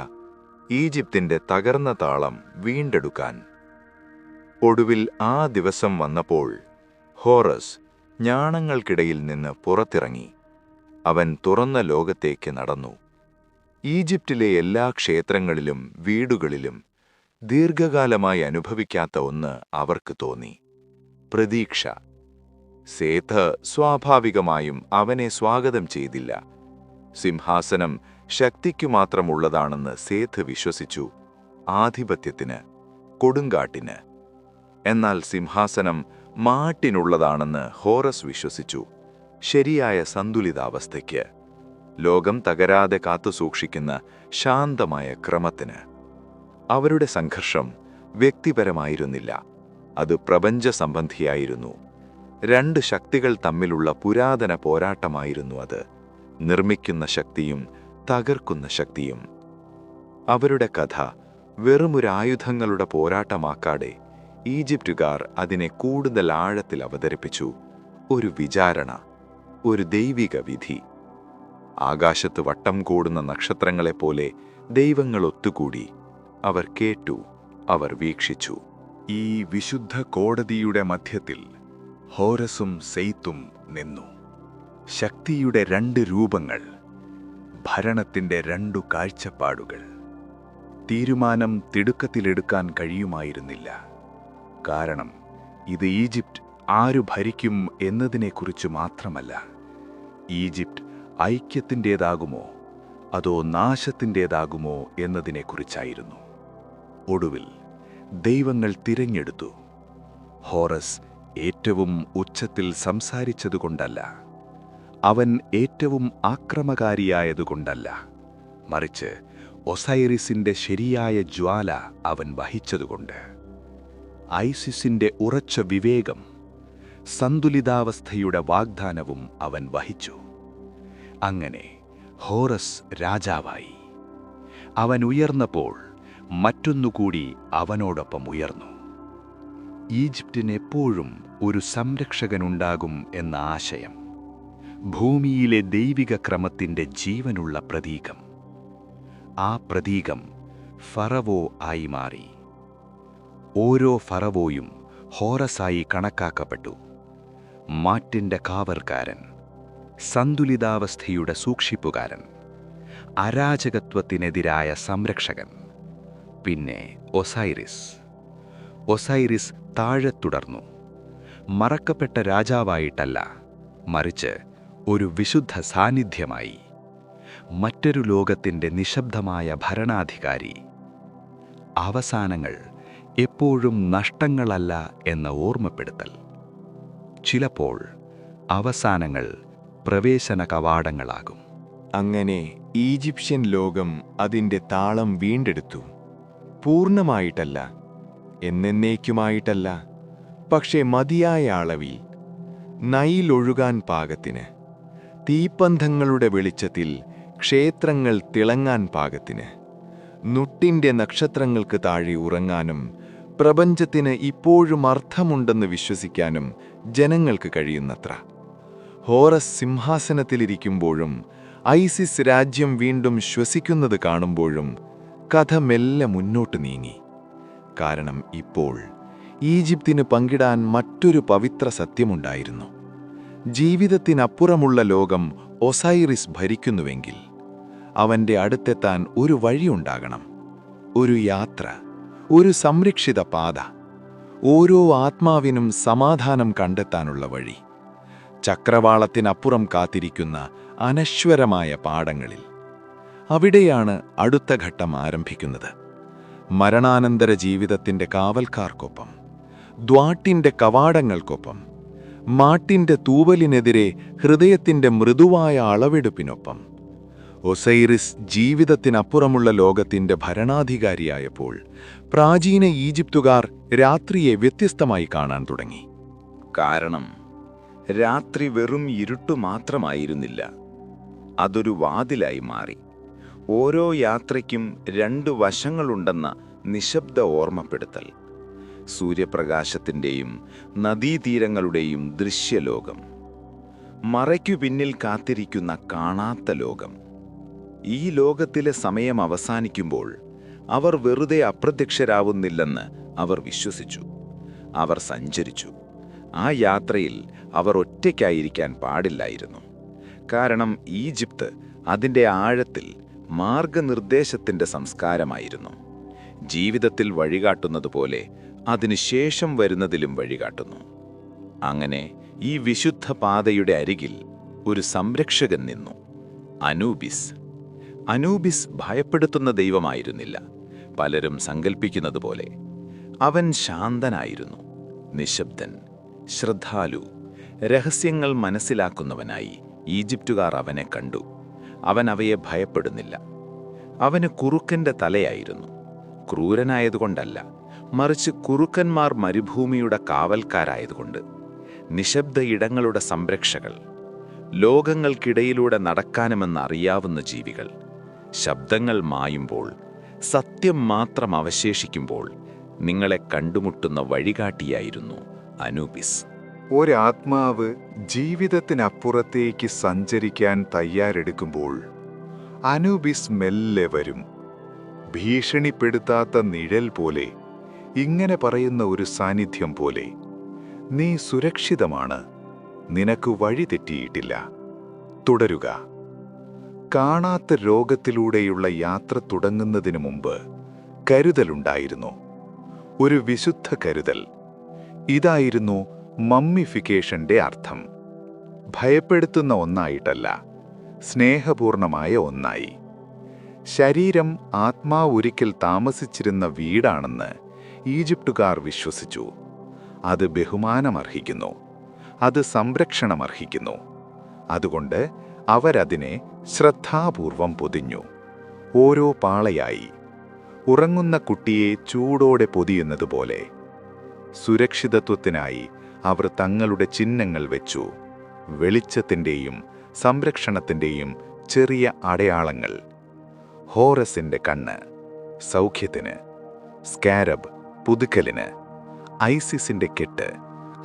ഈജിപ്തിന്റെ തകർന്ന താളം വീണ്ടെടുക്കാൻ. ഒടുവിൽ ആ ദിവസം വന്നപ്പോൾ ഹോറസ് ഞാണങ്ങൾക്കിടയിൽ നിന്ന് പുറത്തിറങ്ങി. അവൻ തുറന്ന ലോകത്തേക്ക് നടന്നു. ഈജിപ്തിലെ എല്ലാ ക്ഷേത്രങ്ങളിലും വീടുകളിലും ദീർഘകാലമായി അനുഭവിക്കാത്ത ഒന്ന് അവർക്ക് തോന്നി: പ്രതീക്ഷ. സേത്ത് സ്വാഭാവികമായും അവനെ സ്വാഗതം ചെയ്തില്ല. സിംഹാസനം ശക്തിക്കു മാത്രമുള്ളതാണെന്ന് സേത്ത് വിശ്വസിച്ചു, ആധിപത്യത്തിന്, കൊടുങ്കാട്ടിന്. എന്നാൽ സിംഹാസനം മാട്ടിനുള്ളതാണെന്ന് ഹോറസ് വിശ്വസിച്ചു, ശരിയായ സന്തുലിതാവസ്ഥയ്ക്ക്, ലോകം തകരാതെ കാത്തുസൂക്ഷിക്കുന്ന ശാന്തമായ ക്രമത്തിന്. അവരുടെ സംഘർഷം വ്യക്തിപരമായിരുന്നില്ല, അത് പ്രപഞ്ച സംബന്ധിയായിരുന്നു. രണ്ട് ശക്തികൾ തമ്മിലുള്ള പുരാതന പോരാട്ടമായിരുന്നു അത്, നിർമ്മിക്കുന്ന ശക്തിയും തകർക്കുന്ന ശക്തിയും. അവരുടെ കഥ വെറുമൊരായുധങ്ങളുടെ പോരാട്ടമാക്കാതെ ഈജിപ്തുകാർ അതിനെ കൂടുതൽ ആഴത്തിൽ അവതരിപ്പിച്ചു. ഒരു വിചാരണ, ഒരു ദൈവിക വിധി. ആകാശത്ത് വട്ടം കൂടുന്ന നക്ഷത്രങ്ങളെപ്പോലെ ദൈവങ്ങൾ ഒത്തുകൂടി. അവർ കേട്ടു, അവർ വീക്ഷിച്ചു. ഈ വിശുദ്ധ കോടതിയുടെ മധ്യത്തിൽ ഹോരസും സെയ്ത്തും നിന്നു. ശക്തിയുടെ രണ്ട് രൂപങ്ങൾ, ഭരണത്തിന്റെ രണ്ടു കാഴ്ചപ്പാടുകൾ. തീരുമാനം തിടുക്കത്തിലെടുക്കാൻ കഴിയുമായിരുന്നില്ല. കാരണം ഇത് ഈജിപ്റ്റ് ആരു ഭരിക്കും എന്നതിനെക്കുറിച്ച് മാത്രമല്ല, ഈജിപ്റ്റ് ഐക്യത്തിൻ്റേതാകുമോ അതോ നാശത്തിൻ്റേതാകുമോ എന്നതിനെക്കുറിച്ചായിരുന്നു. ഒടുവിൽ ദൈവങ്ങൾ തിരഞ്ഞെടുത്തു. ഹോറസ് ഏറ്റവും ഉച്ചത്തിൽ സംസാരിച്ചതുകൊണ്ടല്ല, അവൻ ഏറ്റവും ആക്രമകാരിയായതുകൊണ്ടല്ല, മറിച്ച് ഒസൈറിസിന്റെ ശരിയായ ജ്വാല അവൻ വഹിച്ചതുകൊണ്ട്. ഐസിസിന്റെ ഉറച്ച വിവേകം, സന്തുലിതാവസ്ഥയുടെ വാഗ്ദാനവും അവൻ വഹിച്ചു. അങ്ങനെ ഹോറസ് രാജാവായി. അവൻ ഉയർന്നപ്പോൾ മറ്റൊന്നുകൂടി അവനോടൊപ്പം ഉയർന്നു. ഈജിപ്തിന് എപ്പോഴും ഒരു സംരക്ഷകനുണ്ടാകും എന്ന ആശയം, ഭൂമിയിലെ ദൈവിക ക്രമത്തിന്റെ ജീവനുള്ള പ്രതീകം. ആ പ്രതീകം ഫറവോ ആയി മാറി. ഓരോ ഫറവോയും ഹോറസായി കണക്കാക്കപ്പെട്ടു. മാറ്റിന്റെ കാവൽക്കാരൻ, സന്തുലിതാവസ്ഥയുടെ സൂക്ഷിപ്പുകാരൻ, അരാജകത്വത്തിനെതിരായ സംരക്ഷകൻ. പിന്നെ ഒസൈറിസ് താഴെ തുടർന്നു. മറക്കപ്പെട്ട രാജാവായിട്ടല്ല, മറിച്ച് ഒരു വിശുദ്ധ സാന്നിധ്യമായി, മറ്റൊരു ലോകത്തിന്റെ നിശബ്ദമായ ഭരണാധികാരി. അവസാനങ്ങൾ എപ്പോഴും നഷ്ടങ്ങളല്ല എന്ന ഓർമ്മപ്പെടുത്തൽ. ചിലപ്പോൾ അവസാനങ്ങൾ പ്രവേശന കവാടങ്ങളാകും. അങ്ങനെ ഈജിപ്ഷ്യൻ ലോകം അതിൻ്റെ താളം വീണ്ടെടുത്തു. പൂർണ്ണമായിട്ടല്ല, എന്നേക്കുമായിട്ടല്ല, പക്ഷേ മതിയായ അളവിൽ, നൈൽ ഒഴുകാൻ പാകത്തിന്, തീപ്പന്തങ്ങളുടെ വെളിച്ചത്തിൽ ക്ഷേത്രങ്ങൾ തിളങ്ങാൻ പാകത്തിന്, നുട്ടിൻ്റെ നക്ഷത്രങ്ങൾക്ക് താഴെ ഉറങ്ങാനും പ്രപഞ്ചത്തിന് ഇപ്പോഴും അർത്ഥമുണ്ടെന്ന് വിശ്വസിക്കാനും ജനങ്ങൾക്ക് കഴിയുന്നത്ര. ഹോറസ് സിംഹാസനത്തിലിരിക്കുമ്പോഴും ഐസിസ് രാജ്യം വീണ്ടും ശ്വസിക്കുന്നത് കാണുമ്പോഴും കഥ മെല്ലെ മുന്നോട്ട് നീങ്ങി. കാരണം ഇപ്പോൾ ഈജിപ്തിന് പങ്കിടാൻ മറ്റൊരു പവിത്ര സത്യമുണ്ടായിരുന്നു. ജീവിതത്തിനപ്പുറമുള്ള ലോകം ഒസൈറിസ് ഭരിക്കുന്നുവെങ്കിൽ അവൻ്റെ അടുത്തെത്താൻ ഒരു വഴിയുണ്ടാകണം, ഒരു യാത്ര, ഒരു സംരക്ഷിത പാത, ഓരോ ആത്മാവിനും സമാധാനം കണ്ടെത്താനുള്ള വഴി. ചക്രവാളത്തിനപ്പുറം കാത്തിരിക്കുന്ന അനശ്വരമായ പാടങ്ങളിൽ. അവിടെയാണ് അടുത്ത ഘട്ടം ആരംഭിക്കുന്നത്. മരണാനന്തര ജീവിതത്തിൻ്റെ കാവൽക്കാർക്കൊപ്പം, ദ്വാട്ടിൻ്റെ കവാടങ്ങൾക്കൊപ്പം, മാട്ടിൻ്റെ തൂവലിനെതിരെ ഹൃദയത്തിൻ്റെ മൃദുവായ അളവെടുപ്പിനൊപ്പം. ഒസൈറിസ് ജീവിതത്തിനപ്പുറമുള്ള ലോകത്തിൻ്റെ ഭരണാധികാരിയായപ്പോൾ പ്രാചീന ഈജിപ്തുകാർ രാത്രിയെ വ്യത്യസ്തമായി കാണാൻ തുടങ്ങി. കാരണം രാത്രി വെറും ഇരുട്ടു മാത്രമായിരുന്നില്ല, അതൊരു വാതിലായി മാറി. ഓരോ യാത്രയ്ക്കും രണ്ട് വശങ്ങളുണ്ടെന്ന നിശബ്ദ ഓർമ്മപ്പെടുത്തൽ. സൂര്യപ്രകാശത്തിൻ്റെയും നദീതീരങ്ങളുടെയും ദൃശ്യലോകം, മറയ്ക്കു പിന്നിൽ കാത്തിരിക്കുന്ന കാണാത്ത ലോകം. ഈ ലോകത്തിലെ സമയം അവസാനിക്കുമ്പോൾ അവർ വെറുതെ അപ്രത്യക്ഷരാവുന്നില്ലെന്ന് അവർ വിശ്വസിച്ചു. അവർ സഞ്ചരിച്ചു. ആ യാത്രയിൽ അവർ ഒറ്റയ്ക്കായിരിക്കാൻ പാടില്ലായിരുന്നു. കാരണം ഈജിപ്ത് അതിൻ്റെ ആഴത്തിൽ മാർഗനിർദ്ദേശത്തിൻ്റെ സംസ്കാരമായിരുന്നു. ജീവിതത്തിൽ വഴികാട്ടുന്നതുപോലെ അതിനുശേഷം വരുന്നതിലും വഴികാട്ടുന്നു. അങ്ങനെ ഈ വിശുദ്ധ പാതയുടെ അരികിൽ ഒരു സംരക്ഷകൻ നിന്നു, അനൂബിസ്. അനൂബിസ് ഭയപ്പെടുത്തുന്ന ദൈവമായിരുന്നില്ല, പലരും സങ്കൽപ്പിക്കുന്നത് പോലെ. അവൻ ശാന്തനായിരുന്നു, നിശബ്ദൻ, ശ്രദ്ധാലു, രഹസ്യങ്ങൾ മനസ്സിലാക്കുന്നവനായി ഈജിപ്തുകാർ അവനെ കണ്ടു. അവൻ അവയെ ഭയപ്പെടുന്നില്ല. അവന് കുറുക്കന്റെ തലയായിരുന്നു. ക്രൂരനായതുകൊണ്ടല്ല, മറിച്ച് കുറുക്കന്മാർ മരുഭൂമിയുടെ കാവൽക്കാരായതുകൊണ്ട്. നിശബ്ദ ഇടങ്ങളുടെ സംരക്ഷകൾ, ലോകങ്ങൾക്കിടയിലൂടെ നടക്കാനുമെന്നറിയാവുന്ന ജീവികൾ. ശബ്ദങ്ങൾ മായുമ്പോൾ, സത്യം മാത്രം അവശേഷിക്കുമ്പോൾ നിങ്ങളെ കണ്ടുമുട്ടുന്ന വഴികാട്ടിയായിരുന്നു അനൂബിസ്. ഒരാത്മാവ് ജീവിതത്തിനപ്പുറത്തേക്ക് സഞ്ചരിക്കാൻ തയ്യാറെടുക്കുമ്പോൾ അനൂബിസ് മെല്ലെ വരും. ഭീഷണിപ്പെടുത്താത്ത നിഴൽ പോലെ, ഇങ്ങനെ പറയുന്ന ഒരു സാന്നിധ്യം പോലെ, നീ സുരക്ഷിതമാണ്, നിനക്ക് വഴി തെറ്റിയിട്ടില്ല, തുടരുക. കാണാത്ത രോഗത്തിലൂടെയുള്ള യാത്ര തുടങ്ങുന്നതിനു മുമ്പ് കരുതലുണ്ടായിരുന്നു, ഒരു വിശുദ്ധ കരുതൽ. ഇതായിരുന്നു മമ്മിഫിക്കേഷന്റെ അർത്ഥം. ഭയപ്പെടുത്തുന്ന ഒന്നായിട്ടല്ല, സ്നേഹപൂർണമായ ഒന്നായി. ശരീരം ആത്മാവ് ഒരിക്കൽ താമസിച്ചിരുന്ന വീടാണെന്ന് ഈജിപ്തുകാർ വിശ്വസിച്ചു. അത് ബഹുമാനമർഹിക്കുന്നു, അത് സംരക്ഷണമർഹിക്കുന്നു. അതുകൊണ്ട് അവരതിനെ ശ്രദ്ധാപൂർവം പൊതിഞ്ഞു, ഓരോ പാളയായി, ഉറങ്ങുന്ന കുട്ടിയെ ചൂടോടെ പൊതിയുന്നതുപോലെ. സുരക്ഷിതത്വത്തിനായി അവർ തങ്ങളുടെ ചിഹ്നങ്ങൾ വെച്ചു, വെളിച്ചത്തിൻ്റെയും സംരക്ഷണത്തിൻ്റെയും ചെറിയ അടയാളങ്ങൾ. ഹോറസിൻ്റെ കണ്ണ് സൗഖ്യത്തിന്, സ്കാരബ് പുതുക്കലിന്, ഐസിസിൻ്റെ കെട്ട്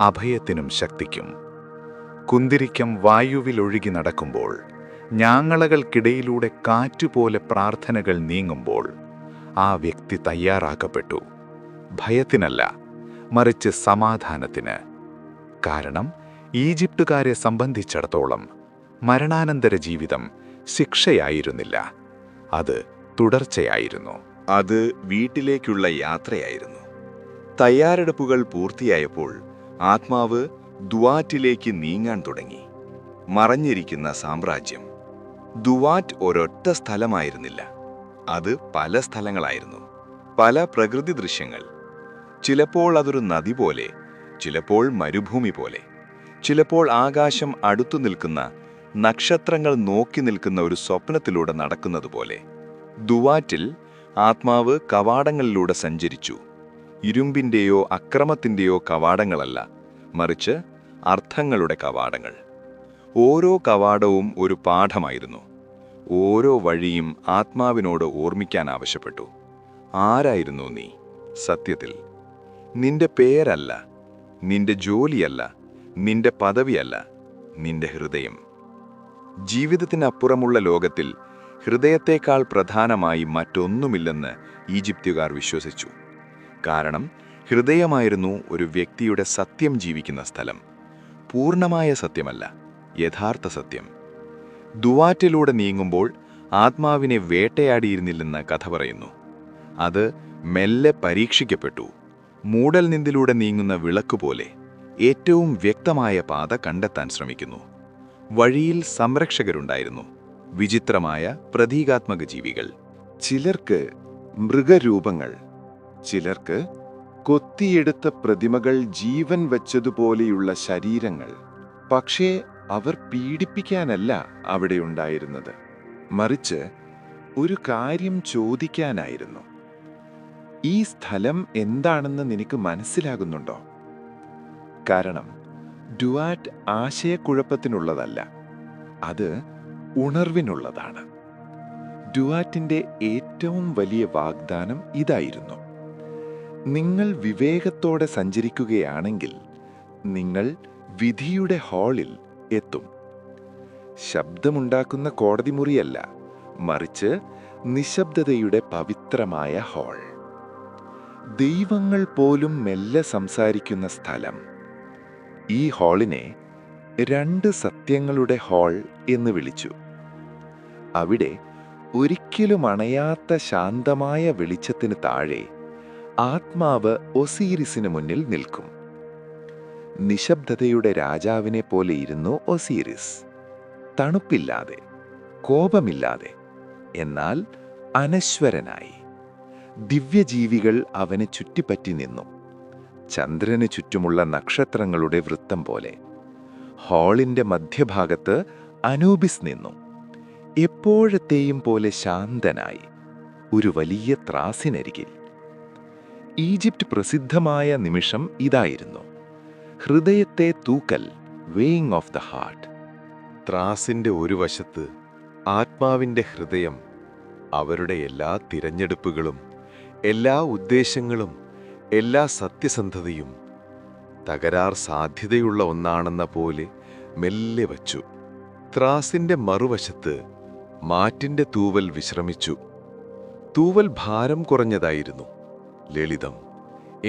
അഭയത്തിനും ശക്തിക്കും. കുന്തിരിക്കം വായുവിലൊഴുകി നടക്കുമ്പോൾ, ഞാങ്ങളകൾക്കിടയിലൂടെ കാറ്റുപോലെ പ്രാർത്ഥനകൾ നീങ്ങുമ്പോൾ ആ വ്യക്തി തയ്യാറാക്കപ്പെട്ടു, ഭയത്തിനല്ല, മറിച്ച് സമാധാനത്തിന്. കാരണം ഈജിപ്തുകാരെ സംബന്ധിച്ചിടത്തോളം മരണാനന്തര ജീവിതം ശിക്ഷയായിരുന്നില്ല, അത് തുടർച്ചയായിരുന്നു. അത് വീട്ടിലേക്കുള്ള യാത്രയായിരുന്നു. തയ്യാറെടുപ്പുകൾ പൂർത്തിയായപ്പോൾ ആത്മാവ് ദുവാറ്റിലേക്ക് നീങ്ങാൻ തുടങ്ങി. മറഞ്ഞിരിക്കുന്ന സാമ്രാജ്യം. ദുവാറ്റ് ഒരൊറ്റ സ്ഥലമായിരുന്നില്ല, അത് പല സ്ഥലങ്ങളായിരുന്നു, പല പ്രകൃതി ദൃശ്യങ്ങൾ. ചിലപ്പോൾ അതൊരു നദി പോലെ, ചിലപ്പോൾ മരുഭൂമി പോലെ, ചിലപ്പോൾ ആകാശം അടുത്തു നിൽക്കുന്ന നക്ഷത്രങ്ങൾ നോക്കി നിൽക്കുന്ന ഒരു സ്വപ്നത്തിലൂടെ നടക്കുന്നതുപോലെ. ദുവാറ്റിൽ ആത്മാവ് കവാടങ്ങളിലൂടെ സഞ്ചരിച്ചു. ഇരുമ്പിൻ്റെയോ അക്രമത്തിൻ്റെയോ കവാടങ്ങളല്ല, മറിച്ച് അർത്ഥങ്ങളുടെ കവാടങ്ങൾ. ഓരോ കവാടവും ഒരു പാഠമായിരുന്നു. ഓരോ വഴിയും ആത്മാവിനോട് ഓർമ്മിക്കാൻ ആവശ്യപ്പെട്ടു. ആരായിരുന്നു നീ സത്യത്തിൽ? നിന്റെ പേരല്ല, നിന്റെ ജോലിയല്ല, നിന്റെ പദവിയല്ല, നിന്റെ ഹൃദയം. ജീവിതത്തിനപ്പുറമുള്ള ലോകത്തിൽ ഹൃദയത്തേക്കാൾ പ്രധാനമായി മറ്റൊന്നുമില്ലെന്ന് ഈജിപ്തുകാർ വിശ്വസിച്ചു. കാരണം ഹൃദയമായിരുന്നു ഒരു വ്യക്തിയുടെ സത്യം ജീവിക്കുന്ന സ്ഥലം. പൂർണ്ണമായ സത്യമല്ല, യഥാർത്ഥ സത്യം. ദുവാറ്റിലൂടെ നീങ്ങുമ്പോൾ ആത്മാവിനെ വേട്ടയാടിയിരുന്നില്ലെന്ന് കഥ പറയുന്നു. അത് മെല്ലെ പരീക്ഷിക്കപ്പെട്ടു. മൂടൽ നിന്തിലൂടെ നീങ്ങുന്ന വിളക്കുപോലെ ഏറ്റവും വ്യക്തമായ പാത കണ്ടെത്താൻ ശ്രമിക്കുന്നു. വഴിയിൽ സംരക്ഷകരുണ്ടായിരുന്നു, വിചിത്രമായ പ്രതീകാത്മക ജീവികൾ. ചിലർക്ക് മൃഗരൂപങ്ങൾ, ചിലർക്ക് കൊത്തിയെടുത്ത പ്രതിമകൾ, ജീവൻ വച്ചതുപോലെയുള്ള ശരീരങ്ങൾ. പക്ഷേ അവർ പീഡിപ്പിക്കാനല്ല അവിടെ ഉണ്ടായിരുന്നത്, മറിച്ച് ഒരു കാര്യം ചോദിക്കാനായിരുന്നു. ഈ സ്ഥലം എന്താണെന്ന് നിനക്ക് മനസ്സിലാകുന്നുണ്ടോ? കാരണം ഡുവാറ്റ് ആശയക്കുഴപ്പത്തിനുള്ളതല്ല, അത് ഉണർവിനുള്ളതാണ്. ഡുവാറ്റിൻ്റെ ഏറ്റവും വലിയ വാഗ്ദാനം ഇതായിരുന്നു: നിങ്ങൾ വിവേകത്തോടെ സഞ്ചരിക്കുകയാണെങ്കിൽ നിങ്ങൾ വിധിയുടെ ഹാളിൽ എത്തും. ശബ്ദമുണ്ടാക്കുന്ന കോടതി മുറിയല്ല, മറിച്ച് നിശബ്ദതയുടെ പവിത്രമായ ഹാൾ. ദൈവങ്ങൾ പോലും മെല്ലെ സംസാരിക്കുന്ന സ്ഥലം. ഈ ഹാളിനെ 2 സത്യങ്ങളുടെ ഹാൾ എന്ന് വിളിച്ചു. അവിടെ ഒരിക്കലും അണയാത്ത ശാന്തമായ വെളിച്ചത്തിന് താഴെ ആത്മാവ് ഒസീരിസിന് മുന്നിൽ നിൽക്കും. നിശബ്ദതയുടെ രാജാവിനെ പോലെ ഇരുന്നു ഒസീരിസ്. തണുപ്പില്ലാതെ, കോപമില്ലാതെ, എന്നാൽ അനശ്വരനായി. ദിവ്യജീവികൾ അവനെ ചുറ്റിപ്പറ്റി നിന്നു, ചന്ദ്രന് ചുറ്റുമുള്ള നക്ഷത്രങ്ങളുടെ വൃത്തം പോലെ. ഹാളിന്റെ മധ്യഭാഗത്ത് അനൂബിസ് നിന്നു, എപ്പോഴത്തെയും പോലെ ശാന്തനായി, ഒരു വലിയ ത്രാസിനരികിൽ. ഈജിപ്റ്റ് പ്രസിദ്ധമായ നിമിഷം ഇതായിരുന്നു: ഹൃദയത്തെ തൂക്കൽ, വെയിങ് ഓഫ് ദ ഹാർട്ട്. ത്രാസിന്റെ ഒരു വശത്ത് ആത്മാവിന്റെ ഹൃദയം, അവരുടെ എല്ലാ തിരഞ്ഞെടുപ്പുകളും, എല്ലാ ഉദ്ദേശങ്ങളും, എല്ലാ സത്യസന്ധതയും തകരാർ സാധ്യതയുള്ള ഒന്നാണെന്ന പോലെ മെല്ലെ വച്ചു. ത്രാസിന്റെ മറുവശത്ത് മാറ്റിന്റെ തൂവൽ വിശ്രമിച്ചു. തൂവൽ ഭാരം കുറഞ്ഞതായിരുന്നു, ലളിതം,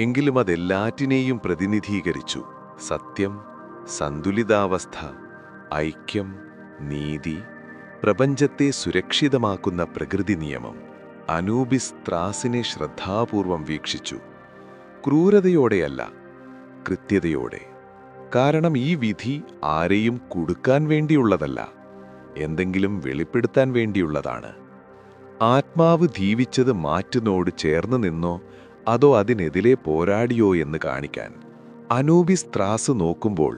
എങ്കിലും അതെല്ലാറ്റിനെയും പ്രതിനിധീകരിച്ചു. സത്യം, സന്തുലിതാവസ്ഥ, ഐക്യം, നീതി, പ്രപഞ്ചത്തെ സുരക്ഷിതമാക്കുന്ന പ്രകൃതി നിയമം. അനൂബിസ് ത്രാസിനെ ശ്രദ്ധാപൂർവം വീക്ഷിച്ചു. ക്രൂരതയോടെയല്ല, കൃത്യതയോടെ. കാരണം ഈ വിധി ആരെയും കുടുക്കാൻ വേണ്ടിയുള്ളതല്ല, എന്തെങ്കിലും വെളിപ്പെടുത്താൻ വേണ്ടിയുള്ളതാണ്. ആത്മാവ് ജീവിച്ചത് മാറ്റിനോട് ചേർന്ന് നിന്നോ അതോ അതിനെതിരെ പോരാടിയോ എന്ന് കാണിക്കാൻ അനൂബിസ് ത്രാസ് നോക്കുമ്പോൾ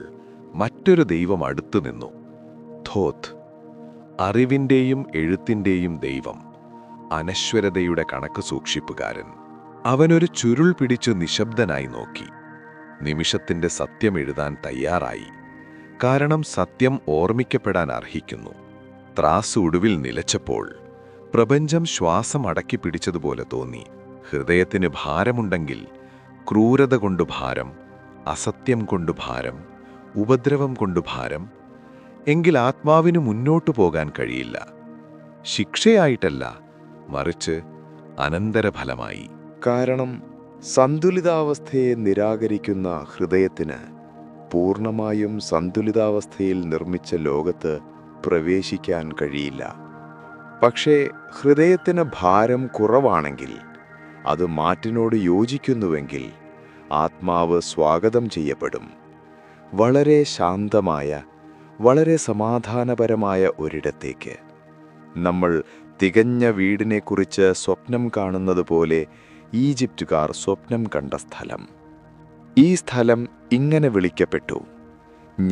മറ്റൊരു ദൈവം അടുത്തു നിന്നു. ഥോത്ത്, അറിവിന്റെയും എഴുത്തിന്റെയും ദൈവം, അനശ്വരതയുടെ കണക്ക് സൂക്ഷിപ്പുകാരൻ. അവനൊരു ചുരുൾ പിടിച്ചു നിശബ്ദനായി നോക്കി. നിമിഷത്തിന്റെ സത്യം എഴുതാൻ തയ്യാറായി. കാരണം സത്യം ഓർമ്മിക്കപ്പെടാൻ അർഹിക്കുന്നു. ത്രാസ് ഒടുവിൽ നിലച്ചപ്പോൾ പ്രപഞ്ചം ശ്വാസം അടക്കി പിടിച്ചതുപോലെ തോന്നി. ഹൃദയത്തിന് ഭാരമുണ്ടെങ്കിൽ ക്രൂരത കൊണ്ടു ഭാരം, അസത്യം കൊണ്ടു ഭാരം, ഉപദ്രവം കൊണ്ടു ഭാരം, എങ്കിൽ ആത്മാവിന് മുന്നോട്ടു പോകാൻ കഴിയില്ല. ശിക്ഷയായിട്ടല്ല, മറിച്ച് അനന്തരഫലമായി. കാരണം സന്തുലിതാവസ്ഥയെ നിരാകരിക്കുന്ന ഹൃദയത്തിന് പൂർണ്ണമായും സന്തുലിതാവസ്ഥയിൽ നിർമ്മിച്ച ലോകത്ത് പ്രവേശിക്കാൻ കഴിയില്ല. പക്ഷേ ഹൃദയത്തിന് ഭാരം കുറവാണെങ്കിൽ, അത് മാറ്റിനോട് യോജിക്കുന്നുവെങ്കിൽ ആത്മാവ് സ്വാഗതം ചെയ്യപ്പെടും. വളരെ ശാന്തമായ, വളരെ സമാധാനപരമായ ഒരിടത്തേക്ക്. നമ്മൾ തികഞ്ഞ വീടിനെക്കുറിച്ച് സ്വപ്നം കാണുന്നത് പോലെ ഈജിപ്തുകാർ സ്വപ്നം കണ്ട സ്ഥലം. ഈ സ്ഥലം ഇങ്ങനെ വിളിക്കപ്പെട്ടു: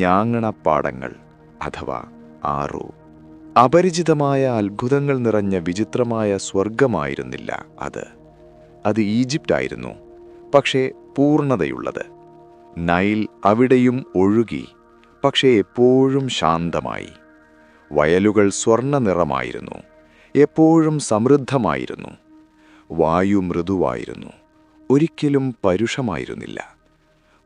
ഞാങ്ങണപ്പാടങ്ങൾ അഥവാ ആറു. അപരിചിതമായ അത്ഭുതങ്ങൾ നിറഞ്ഞ വിചിത്രമായ സ്വർഗമായിരുന്നില്ല അത് ഈജിപ്റ്റായിരുന്നു, പക്ഷേ പൂർണ്ണതയുള്ളത്. നൈൽ അവിടെയും ഒഴുകി, പക്ഷേ എപ്പോഴും ശാന്തമായി. വയലുകൾ സ്വർണ്ണ നിറമായിരുന്നു, എപ്പോഴും സമൃദ്ധമായിരുന്നു. വായു മൃദുവായിരുന്നു, ഒരിക്കലും പരുഷമായിരുന്നില്ല.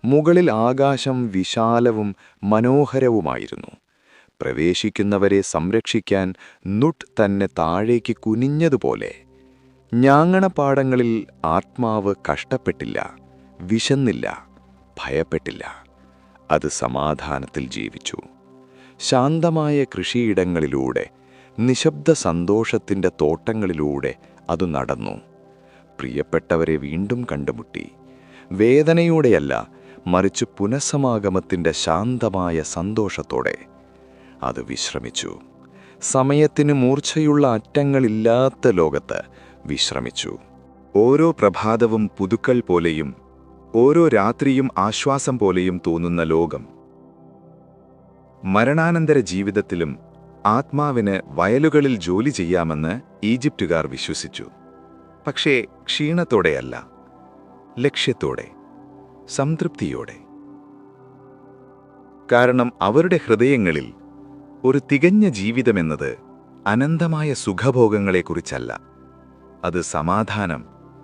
മുകളിൽ ആകാശം വിശാലവും മനോഹരവുമായിരുന്നു. പ്രവേശിക്കുന്നവരെ സംരക്ഷിക്കാൻ നുട്ട് തന്നെ താഴേക്ക് കുനിഞ്ഞതുപോലെ. ഞാങ്ങണപ്പാടങ്ങളിൽ ആത്മാവ് കഷ്ടപ്പെട്ടില്ല, വിശന്നില്ല, ഭയപ്പെട്ടില്ല. അത് സമാധാനത്തിൽ ജീവിച്ചു. ശാന്തമായ കൃഷിയിടങ്ങളിലൂടെ, നിശബ്ദ സന്തോഷത്തിൻ്റെ തോട്ടങ്ങളിലൂടെ അത് നടന്നു. പ്രിയപ്പെട്ടവരെ വീണ്ടും കണ്ടുമുട്ടി. വേദനയോടെയല്ല, മറിച്ച് പുനഃസമാഗമത്തിൻ്റെ ശാന്തമായ സന്തോഷത്തോടെ അത് വിശ്രമിച്ചു. സമയത്തിന് മൂർച്ചയുള്ള അറ്റങ്ങളില്ലാത്ത ലോകത്ത് വിശ്രമിച്ചു. ഓരോ പ്രഭാതവും പുതുക്കൽ പോലെയും ഓരോ രാത്രിയും ആശ്വാസം പോലെയും തോന്നുന്ന ലോകം. മരണാനന്തര ജീവിതത്തിലും ആത്മാവിന് വയലുകളിൽ ജോലി ചെയ്യാമെന്ന് ഈജിപ്തുകാർ വിശ്വസിച്ചു. പക്ഷേ ക്ഷീണത്തോടെയല്ല, ലക്ഷ്യത്തോടെ, സംതൃപ്തിയോടെ. കാരണം അവരുടെ ഹൃദയങ്ങളിൽ ഒരു തികഞ്ഞ ജീവിതമെന്നത് അനന്തമായ സുഖഭോഗങ്ങളെക്കുറിച്ചല്ല, അത് സമാധാനം,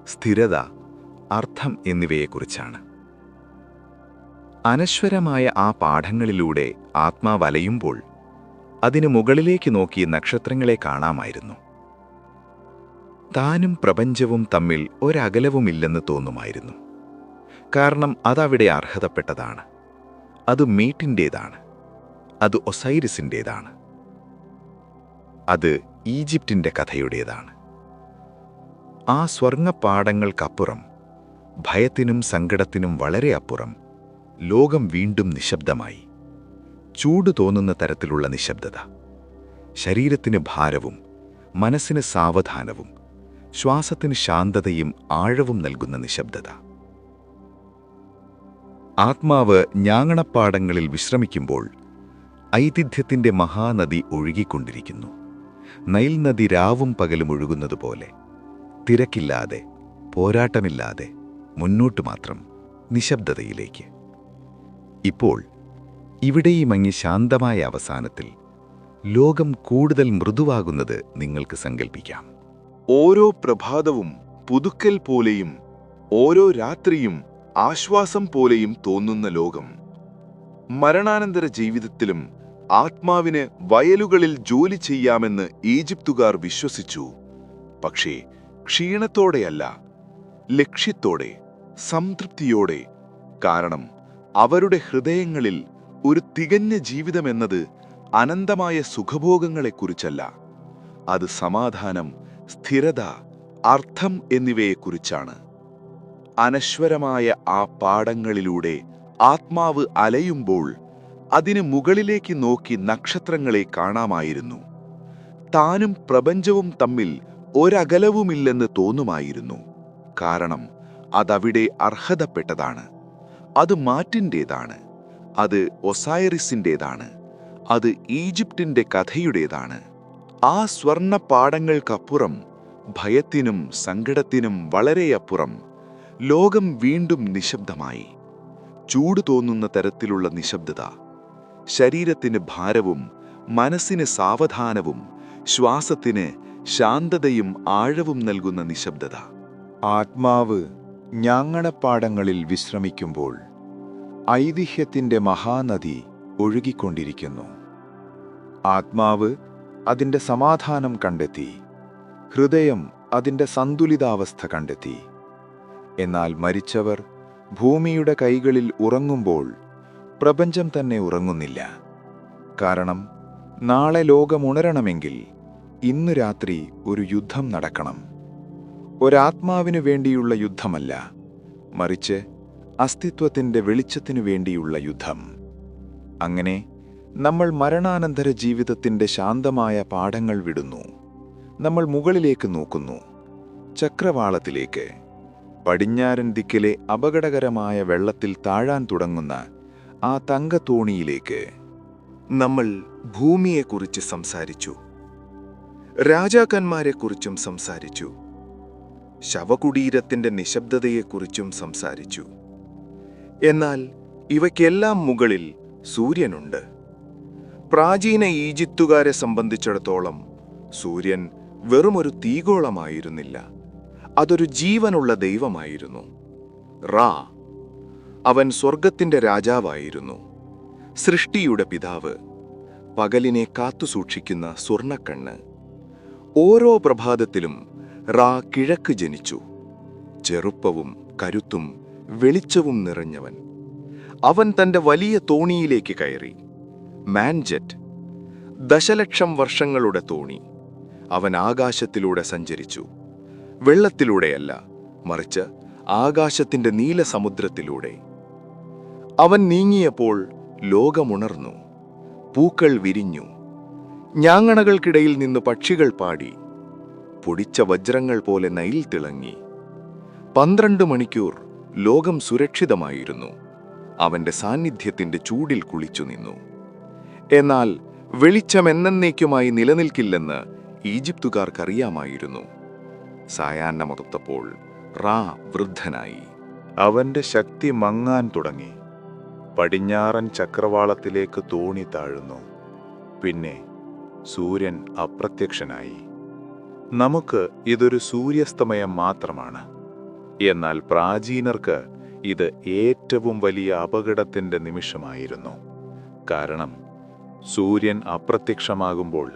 സ്ഥിരത, അർത്ഥം എന്നിവയെക്കുറിച്ചാണ്. അനശ്വരമായ ആ പാഠങ്ങളിലൂടെ ആത്മാവലയുമ്പോൾ അതിനു മുകളിലേക്ക് നോക്കി നക്ഷത്രങ്ങളെ കാണാമായിരുന്നു. താനും പ്രപഞ്ചവും തമ്മിൽ ഒരകലവുമില്ലെന്ന് തോന്നുമായിരുന്നു. കാരണം അതവിടെ അർഹതപ്പെട്ടതാണ്. അത് മീറ്റിൻ്റേതാണ്, അത് ഒസൈരിസിൻ്റേതാണ്. അത് ഈജിപ്തിൻ്റെ കഥയുടേതാണ്. ആ സ്വർണ്ണപ്പാടങ്ങൾക്കപ്പുറം, ഭയത്തിനും സങ്കടത്തിനും വളരെ അപ്പുറം, ലോകം വീണ്ടും നിശബ്ദമായി. ചൂട് തോന്നുന്ന തരത്തിലുള്ള നിശബ്ദത. ശരീരത്തിന് ഭാരവും മനസ്സിന് സാവധാനവും ശ്വാസത്തിന് ശാന്തതയും ആഴവും നൽകുന്ന നിശബ്ദത. ആത്മാവ് ഞാങ്ങണപ്പാടങ്ങളിൽ വിശ്രമിക്കുമ്പോൾ ഐതിഹ്യത്തിൻ്റെ മഹാനദി ഒഴുകിക്കൊണ്ടിരിക്കുന്നു. നൈൽ നദി രാവും പകലും ഒഴുകുന്നതുപോലെ, തിരക്കില്ലാതെ, പോരാട്ടമില്ലാതെ, മുന്നോട്ട് മാത്രം, നിശബ്ദതയിലേക്ക്. ഇപ്പോൾ ഇവിടെ ഈ മങ്ങി ശാന്തമായ അവസാനത്തിൽ ലോകം കൂടുതൽ മൃദുവാകുന്നത് നിങ്ങൾക്ക് സങ്കൽപ്പിക്കാം. ഓരോ പ്രഭാതവും പുതുക്കൽ പോലെയും ഓരോ രാത്രിയും ആശ്വാസം പോലെയും തോന്നുന്ന ലോകം. മരണാനന്തര ജീവിതത്തിലും ആത്മാവിന് വയലുകളിൽ ജോലി ചെയ്യാമെന്ന് ഈജിപ്തുകാർ വിശ്വസിച്ചു. പക്ഷേ ക്ഷീണത്തോടെയല്ല, ലക്ഷ്യത്തോടെ, സംതൃപ്തിയോടെ. കാരണം അവരുടെ ഹൃദയങ്ങളിൽ ഒരു തികഞ്ഞ ജീവിതമെന്നത് അനന്തമായ സുഖഭോഗങ്ങളെക്കുറിച്ചല്ല, അത് സമാധാനം, സ്ഥിരത, അർത്ഥം എന്നിവയെക്കുറിച്ചാണ്. അനശ്വരമായ ആ പാടങ്ങളിലൂടെ ആത്മാവ് അലയുമ്പോൾ അതിന് മുകളിലേക്ക് നോക്കി നക്ഷത്രങ്ങളെ കാണാമായിരുന്നു. താനും പ്രപഞ്ചവും തമ്മിൽ ഒരകലവുമില്ലെന്ന് തോന്നുമായിരുന്നു. കാരണം അതവിടെ അർഹതപ്പെട്ടതാണ്. അത് മാറ്റിൻ്റേതാണ്, അത് ഒസൈറിസിൻ്റേതാണ്, അത് ഈജിപ്തിൻ്റെ കഥയുടേതാണ്. ആ സ്വർണ്ണപ്പാടങ്ങൾക്കപ്പുറം, ഭയത്തിനും സങ്കടത്തിനും വളരെയപ്പുറം, ലോകം വീണ്ടും നിശബ്ദമായി. ചൂട് തോന്നുന്ന തരത്തിലുള്ള നിശബ്ദത. ശരീരത്തിന് ഭാരവും മനസ്സിന് സാവധാനവും ശ്വാസത്തിന് ശാന്തതയും ആഴവും നൽകുന്ന നിശബ്ദത. ആത്മാവ് ഞാങ്ങണപ്പാടങ്ങളിൽ വിശ്രമിക്കുമ്പോൾ ഐതിഹ്യത്തിൻ്റെ മഹാനദി ഒഴുകിക്കൊണ്ടിരിക്കുന്നു. ആത്മാവ് അതിൻ്റെ സമാധാനം കണ്ടെത്തി, ഹൃദയം അതിൻ്റെ സന്തുലിതാവസ്ഥ കണ്ടെത്തി. എന്നാൽ മരിച്ചവർ ഭൂമിയുടെ കൈകളിൽ ഉറങ്ങുമ്പോൾ പ്രപഞ്ചം തന്നെ ഉറങ്ങുന്നില്ല. കാരണം നാളെ ലോകമുണരണമെങ്കിൽ ഇന്ന് രാത്രി ഒരു യുദ്ധം നടക്കണം. ഒരാത്മാവിനു വേണ്ടിയുള്ള യുദ്ധമല്ല, മറിച്ച് അസ്തിത്വത്തിൻ്റെ വെളിച്ചത്തിനു വേണ്ടിയുള്ള യുദ്ധം. അങ്ങനെ നമ്മൾ മരണാനന്തര ജീവിതത്തിൻ്റെ ശാന്തമായ പാഠങ്ങൾ വിടുന്നു. നമ്മൾ മുകളിലേക്ക് നോക്കുന്നു, ചക്രവാളത്തിലേക്ക്, പടിഞ്ഞാറൻ ദിക്കിലെ അപകടകരമായ വെള്ളത്തിൽ താഴാൻ തുടങ്ങുന്ന ആ തങ്കത്തോണിയിലേക്ക്. നമ്മൾ ഭൂമിയെക്കുറിച്ച് സംസാരിച്ചു, രാജാക്കന്മാരെക്കുറിച്ചും സംസാരിച്ചു, ശവകുടീരത്തിൻ്റെ നിശബ്ദതയെക്കുറിച്ചും സംസാരിച്ചു. എന്നാൽ ഇവയ്ക്കെല്ലാം മുകളിൽ സൂര്യനുണ്ട്. പ്രാചീന ഈജിപ്തുകാരെ സംബന്ധിച്ചിടത്തോളം സൂര്യൻ വെറുമൊരു തീഗോളമായിരുന്നില്ല, അതൊരു ജീവനുള്ള ദൈവമായിരുന്നു. റാ, അവൻ സ്വർഗത്തിൻ്റെ രാജാവായിരുന്നു, സൃഷ്ടിയുടെ പിതാവ്, പകലിനെ കാത്തുസൂക്ഷിക്കുന്ന സ്വർണ്ണക്കണ്ണ്. ഓരോ പ്രഭാതത്തിലും റാ കിഴക്ക് ജനിച്ചു, ചെറുപ്പവും കരുത്തും വെളിച്ചവും നിറഞ്ഞവൻ. അവൻ തൻ്റെ വലിയ തോണിയിലേക്ക് കയറി, മാൻജെറ്റ്, ദശലക്ഷം വർഷങ്ങളുടെ തോണി. അവൻ ആകാശത്തിലൂടെ സഞ്ചരിച്ചു, വെള്ളത്തിലൂടെയല്ല, മറിച്ച് ആകാശത്തിൻ്റെ നീലസമുദ്രത്തിലൂടെ. അവൻ നീങ്ങിയപ്പോൾ ലോകമുണർന്നു, പൂക്കൾ വിരിഞ്ഞു, ഞാങ്ങണകൾക്കിടയിൽ നിന്ന് പക്ഷികൾ പാടി, പൊടിച്ച വജ്രങ്ങൾ പോലെ നൈൽ തിളങ്ങി. 12 മണിക്കൂർ ലോകം സുരക്ഷിതമായിരുന്നു, അവൻ്റെ സാന്നിധ്യത്തിൻ്റെ ചൂടിൽ കുളിച്ചു നിന്നു. എന്നാൽ വെളിച്ചം എന്നേക്കുമായി നിലനിൽക്കില്ലെന്ന് ഈജിപ്തുകാർക്കറിയാമായിരുന്നു. സായാഹ്നമൊത്തപ്പോൾ റാ വൃദ്ധനായി. അവന്റെ ശക്തി മങ്ങാൻ തുടങ്ങി. പടിഞ്ഞാറൻ ചക്രവാളത്തിലേക്ക് തോണി താഴുന്നു. പിന്നെ സൂര്യൻ അപ്രത്യക്ഷനായി. നമുക്ക് ഇതൊരു സൂര്യാസ്തമയം മാത്രമാണ്. എന്നാൽ പ്രാചീനർക്ക് ഇത് ഏറ്റവും വലിയ അപകടത്തിൻ്റെ നിമിഷമായിരുന്നു. കാരണം സൂര്യൻ അപ്രത്യക്ഷമാകുമ്പോൾ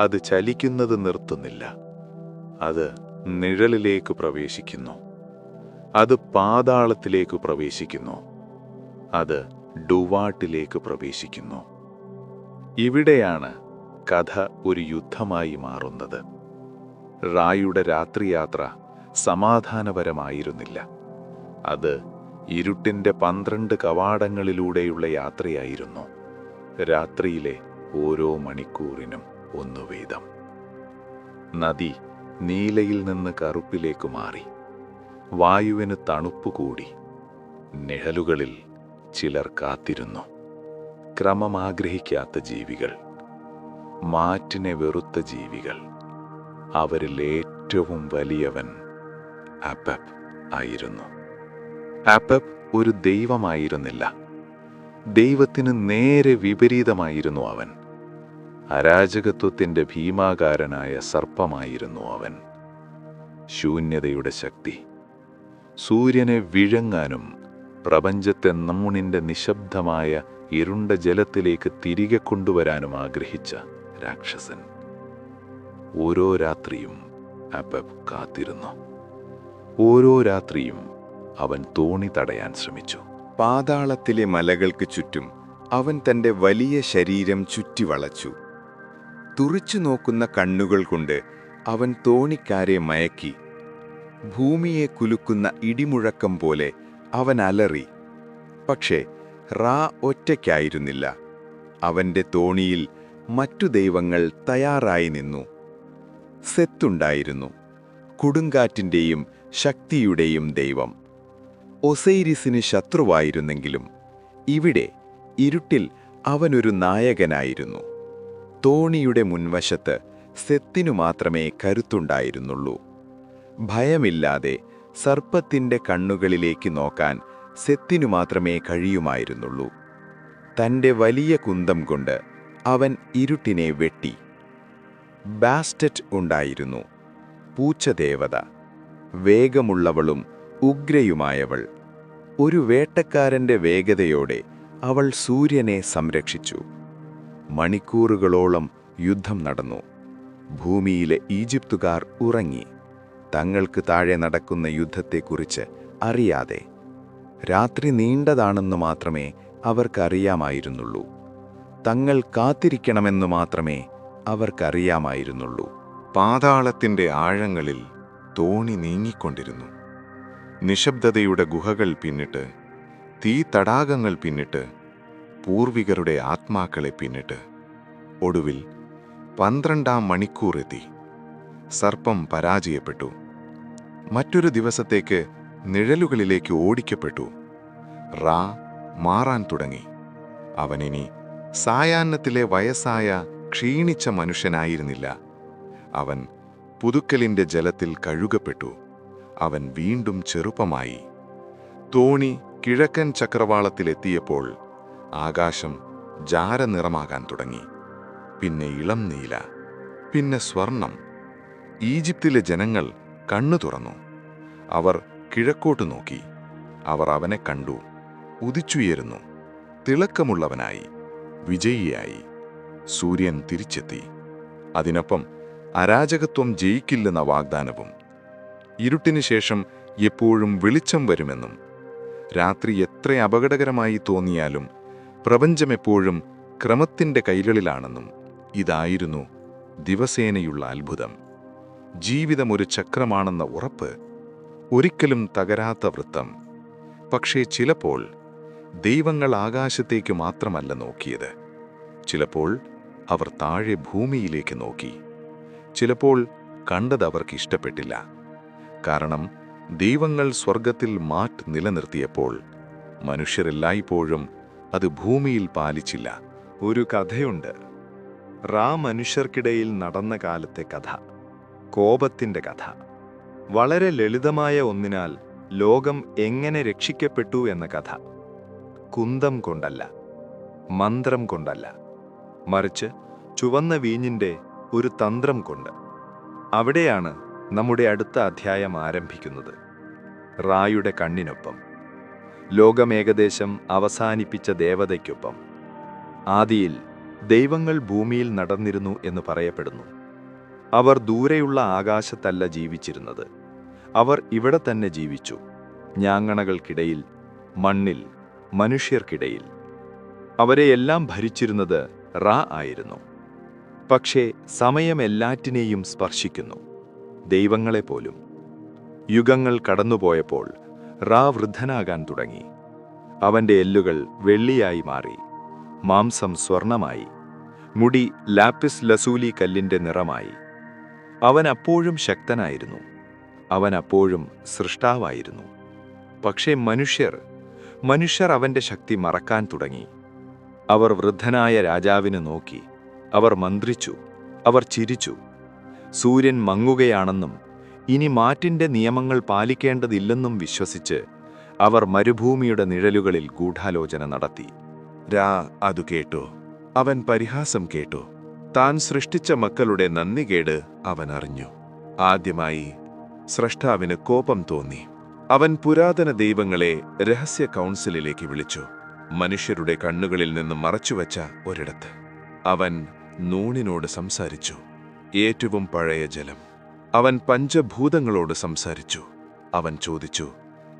അത് ചലിക്കുന്നത് നിർത്തുന്നില്ല. അത് നിഴലിലേക്ക് പ്രവേശിക്കുന്നു, അത് പാതാളത്തിലേക്ക് പ്രവേശിക്കുന്നു, അത് ഡുവാട്ടിലേക്ക് പ്രവേശിക്കുന്നു. ഇവിടെയാണ് കഥ ഒരു യുദ്ധമായി മാറുന്നത്. റായുടെ രാത്രിയാത്ര സമാധാനപരമായിരുന്നില്ല. അത് ഇരുട്ടിൻ്റെ 12 കവാടങ്ങളിലൂടെയുള്ള യാത്രയായിരുന്നു. രാത്രിയിലെ ഓരോ മണിക്കൂറിനും ഒന്നു വീതം. നദി നീലയിൽ നിന്ന് കറുപ്പിലേക്ക് മാറി. വായുവിന് തണുപ്പ് കൂടി. നിഴലുകളിൽ ചിലർ കാത്തിരുന്നു. ക്രമമാഗ്രഹിക്കാത്ത ജീവികൾ, മാറ്റിനെ വെറുത്ത ജീവികൾ. അവരിൽ ഏറ്റവും വലിയവൻ അപ്പപ്പ് ആയിരുന്നു. അപ്പപ്പ് ഒരു ദൈവമായിരുന്നില്ല. ദൈവത്തിന് നേരെ വിപരീതമായിരുന്നു അവൻ. അരാജകത്വത്തിൻ്റെ ഭീമാകാരനായ സർപ്പമായിരുന്നു അവൻ. ശൂന്യതയുടെ ശക്തി. സൂര്യനെ വിഴുങ്ങാനും പ്രപഞ്ചത്തെ നമ്മൂണിൻ്റെ നിശബ്ദമായ ഇരുണ്ട ജലത്തിലേക്ക് തിരികെ കൊണ്ടുവരാനും ആഗ്രഹിച്ച രാക്ഷസൻ. ഓരോ രാത്രിയും അപ്പപ്പ് കാത്തിരുന്നു. ഓരോ രാത്രിയും അവൻ തോണി തടയാൻ ശ്രമിച്ചു. പാതാളത്തിലെ മലകൾക്ക് ചുറ്റും അവൻ തൻ്റെ വലിയ ശരീരം ചുറ്റിവളച്ചു. തുറിച്ചു നോക്കുന്ന കണ്ണുകൾ കൊണ്ട് അവൻ തോണിക്കാരെ മയക്കി. ഭൂമിയെ കുലുക്കുന്ന ഇടിമുഴക്കം പോലെ അവൻ അലറി. പക്ഷേ റാ ഒറ്റയ്ക്കായിരുന്നില്ല. അവൻ്റെ തോണിയിൽ മറ്റു ദൈവങ്ങൾ തയ്യാറായി നിന്നു. സെത്തുണ്ടായിരുന്നു, കൊടുങ്കാറ്റിൻ്റെയും ശക്തിയുടെയും ദൈവം. ഒസൈരിസിന് ശത്രുവായിരുന്നെങ്കിലും ഇവിടെ ഇരുട്ടിൽ അവനൊരു നായകനായിരുന്നു. തോണിയുടെ മുൻവശത്ത് സെത്തിനു മാത്രമേ കരുത്തുണ്ടായിരുന്നുള്ളൂ. ഭയമില്ലാതെ സർപ്പത്തിൻ്റെ കണ്ണുകളിലേക്ക് നോക്കാൻ സെത്തിനു മാത്രമേ കഴിയുമായിരുന്നുള്ളൂ. തൻ്റെ വലിയ കുന്തം കൊണ്ട് അവൻ ഇരുട്ടിനെ വെട്ടി. ബാസ്റ്ററ്റ് ഉണ്ടായിരുന്നു, പൂച്ചദേവത, വേഗമുള്ളവളും ഉഗ്രയുമായവൾ. ഒരു വേട്ടക്കാരൻ്റെ വേഗതയോടെ അവൾ സൂര്യനെ സംരക്ഷിച്ചു. മണിക്കൂറുകളോളം യുദ്ധം നടന്നു. ഭൂമിയിലെ ഈജിപ്തുകാർ ഉറങ്ങി, തങ്ങൾക്ക് താഴെ നടക്കുന്ന യുദ്ധത്തെക്കുറിച്ച് അറിയാതെ. രാത്രി നീണ്ടതാണെന്ന് മാത്രമേ അവർക്കറിയാമായിരുന്നുള്ളൂ. തങ്ങൾ കാത്തിരിക്കണമെന്ന് മാത്രമേ അവർക്കറിയാമായിരുന്നുള്ളൂ. പാതാളത്തിൻ്റെ ആഴങ്ങളിൽ തോണി നീങ്ങിക്കൊണ്ടിരുന്നു. നിശബ്ദതയുടെ ഗുഹകൾ പിന്നിട്ട്, തീ തടാകങ്ങൾ പിന്നിട്ട്, പൂർവികരുടെ ആത്മാക്കളെ പിന്നിട്ട്. ഒടുവിൽ 12-ാം മണിക്കൂർ എത്തി. സർപ്പം പരാജയപ്പെട്ടു. മറ്റൊരു ദിവസത്തേക്ക് നിഴലുകളിലേക്ക് ഓടിക്കപ്പെട്ടു. റാ മാറാൻ തുടങ്ങി. അവനിനി സായാഹ്നത്തിലെ വയസ്സായ ക്ഷീണിച്ച മനുഷ്യനായിരുന്നില്ല. അവൻ പുതുക്കലിൻ്റെ ജലത്തിൽ കഴുകപ്പെട്ടു. അവൻ വീണ്ടും ചെറുപ്പമായി. തോണി കിഴക്കൻ ചക്രവാളത്തിലെത്തിയപ്പോൾ ആകാശം ജാരനിറമാകാൻ തുടങ്ങി. പിന്നെ ഇളം നീല, പിന്നെ സ്വർണം. ഈജിപ്തിലെ ജനങ്ങൾ കണ്ണു തുറന്നു. അവർ കിഴക്കോട്ട് നോക്കി. അവർ അവനെ കണ്ടു. ഉദിച്ചുയരുന്നു, തിളക്കമുള്ളവനായി, വിജയിയായി. സൂര്യൻ തിരിച്ചെത്തി. അതിനൊപ്പം അരാജകത്വം ജയിക്കില്ലെന്ന വാഗ്ദാനവും. ഇരുട്ടിനു ശേഷം എപ്പോഴും വെളിച്ചം വരുമെന്നും, രാത്രി എത്ര അപകടകരമായി തോന്നിയാലും പ്രപഞ്ചമെപ്പോഴും ക്രമത്തിൻ്റെ കൈകളിലാണെന്നും. ഇതായിരുന്നു ദിവസേനയുള്ള അത്ഭുതം. ജീവിതം ഒരു ചക്രമാണെന്ന ഉറപ്പ്, ഒരിക്കലും തകരാത്ത വൃത്തം. പക്ഷേ ചിലപ്പോൾ ദൈവങ്ങൾ ആകാശത്തേക്ക് മാത്രമല്ല നോക്കിയത്. ചിലപ്പോൾ അവർ താഴെ ഭൂമിയിലേക്ക് നോക്കി. ചിലപ്പോൾ കണ്ടത് അവർക്ക് ഇഷ്ടപ്പെട്ടില്ല. കാരണം ദൈവങ്ങൾ സ്വർഗത്തിൽ മാറ്റ് നിലനിർത്തിയപ്പോൾ മനുഷ്യരെല്ലായ്പ്പോഴും അത് ഭൂമിയിൽ പാലിച്ചില്ല. ഒരു കഥയുണ്ട്. റാ മനുഷ്യർക്കിടയിൽ നടന്ന കാലത്തെ കഥ, കോപത്തിൻ്റെ കഥ. വളരെ ലളിതമായ ഒന്നിനാൽ ലോകം എങ്ങനെ രക്ഷിക്കപ്പെട്ടു എന്ന കഥ. കുന്തം കൊണ്ടല്ല, മന്ത്രം കൊണ്ടല്ല, മറിച്ച് ചുവന്ന വീഞ്ഞിൻ്റെ ഒരു തന്ത്രം കൊണ്ട്. അവിടെയാണ് നമ്മുടെ അടുത്ത അധ്യായം ആരംഭിക്കുന്നത്. റായുടെ കണ്ണിനൊപ്പം, ലോകം ഏകദേശം അവസാനിപ്പിച്ച ദേവതയ്ക്കൊപ്പം. ആദിയിൽ ദൈവങ്ങൾ ഭൂമിയിൽ നടന്നിരുന്നു എന്ന് പറയപ്പെടുന്നു. അവർ ദൂരെയുള്ള ആകാശത്തല്ല ജീവിച്ചിരുന്നത്. അവർ ഇവിടെ തന്നെ ജീവിച്ചു, ഞാങ്ങണകൾക്കിടയിൽ, മണ്ണിൽ, മനുഷ്യർക്കിടയിൽ. അവരെയെല്ലാം ഭരിച്ചിരുന്നത് റാ ആയിരുന്നു. പക്ഷേ സമയം എല്ലാറ്റിനെയും സ്പർശിക്കുന്നു, ദൈവങ്ങളെപ്പോലും. യുഗങ്ങൾ കടന്നുപോയപ്പോൾ റാ വൃദ്ധനാകാൻ തുടങ്ങി. അവന്റെ എല്ലുകൾ വെള്ളിയായി മാറി, മാംസം സ്വർണമായി, മുടി ലാപ്പിസ് ലസൂലി കല്ലിന്റെ നിറമായി. അവൻ അപ്പോഴും ശക്തനായിരുന്നു, അവൻ അപ്പോഴും സൃഷ്ടാവായിരുന്നു. പക്ഷേ മനുഷ്യർ അവന്റെ ശക്തി മറക്കാൻ തുടങ്ങി. അവർ വൃദ്ധനായ രാജാവിന് നോക്കി, അവർ മന്ത്രിച്ചു, അവർ ചിരിച്ചു. സൂര്യൻ മങ്ങുകയാണെന്നും ഇനി മാറ്റിന്റെ നിയമങ്ങൾ പാലിക്കേണ്ടതില്ലെന്നും വിശ്വസിച്ച് അവർ മരുഭൂമിയുടെ നിഴലുകളിൽ ഗൂഢാലോചന നടത്തി. രാ അതു കേട്ടു. അവൻ പരിഹാസം കേട്ടു. താൻ സൃഷ്ടിച്ച മക്കളുടെ നന്ദികേട് അവൻ അറിഞ്ഞു. ആദ്യമായി സ്രഷ്ടാവിന് കോപം തോന്നി. അവൻ പുരാതന ദൈവങ്ങളെ രഹസ്യ കൗൺസിലിലേക്ക് വിളിച്ചു. മനുഷ്യരുടെ കണ്ണുകളിൽ നിന്ന് മറച്ചുവച്ച ഒരിടത്ത് അവൻ നൂണിനോട് സംസാരിച്ചു. ഏറ്റവും പഴയ ജലം. അവൻ പഞ്ചഭൂതങ്ങളോട് സംസാരിച്ചു. അവൻ ചോദിച്ചു,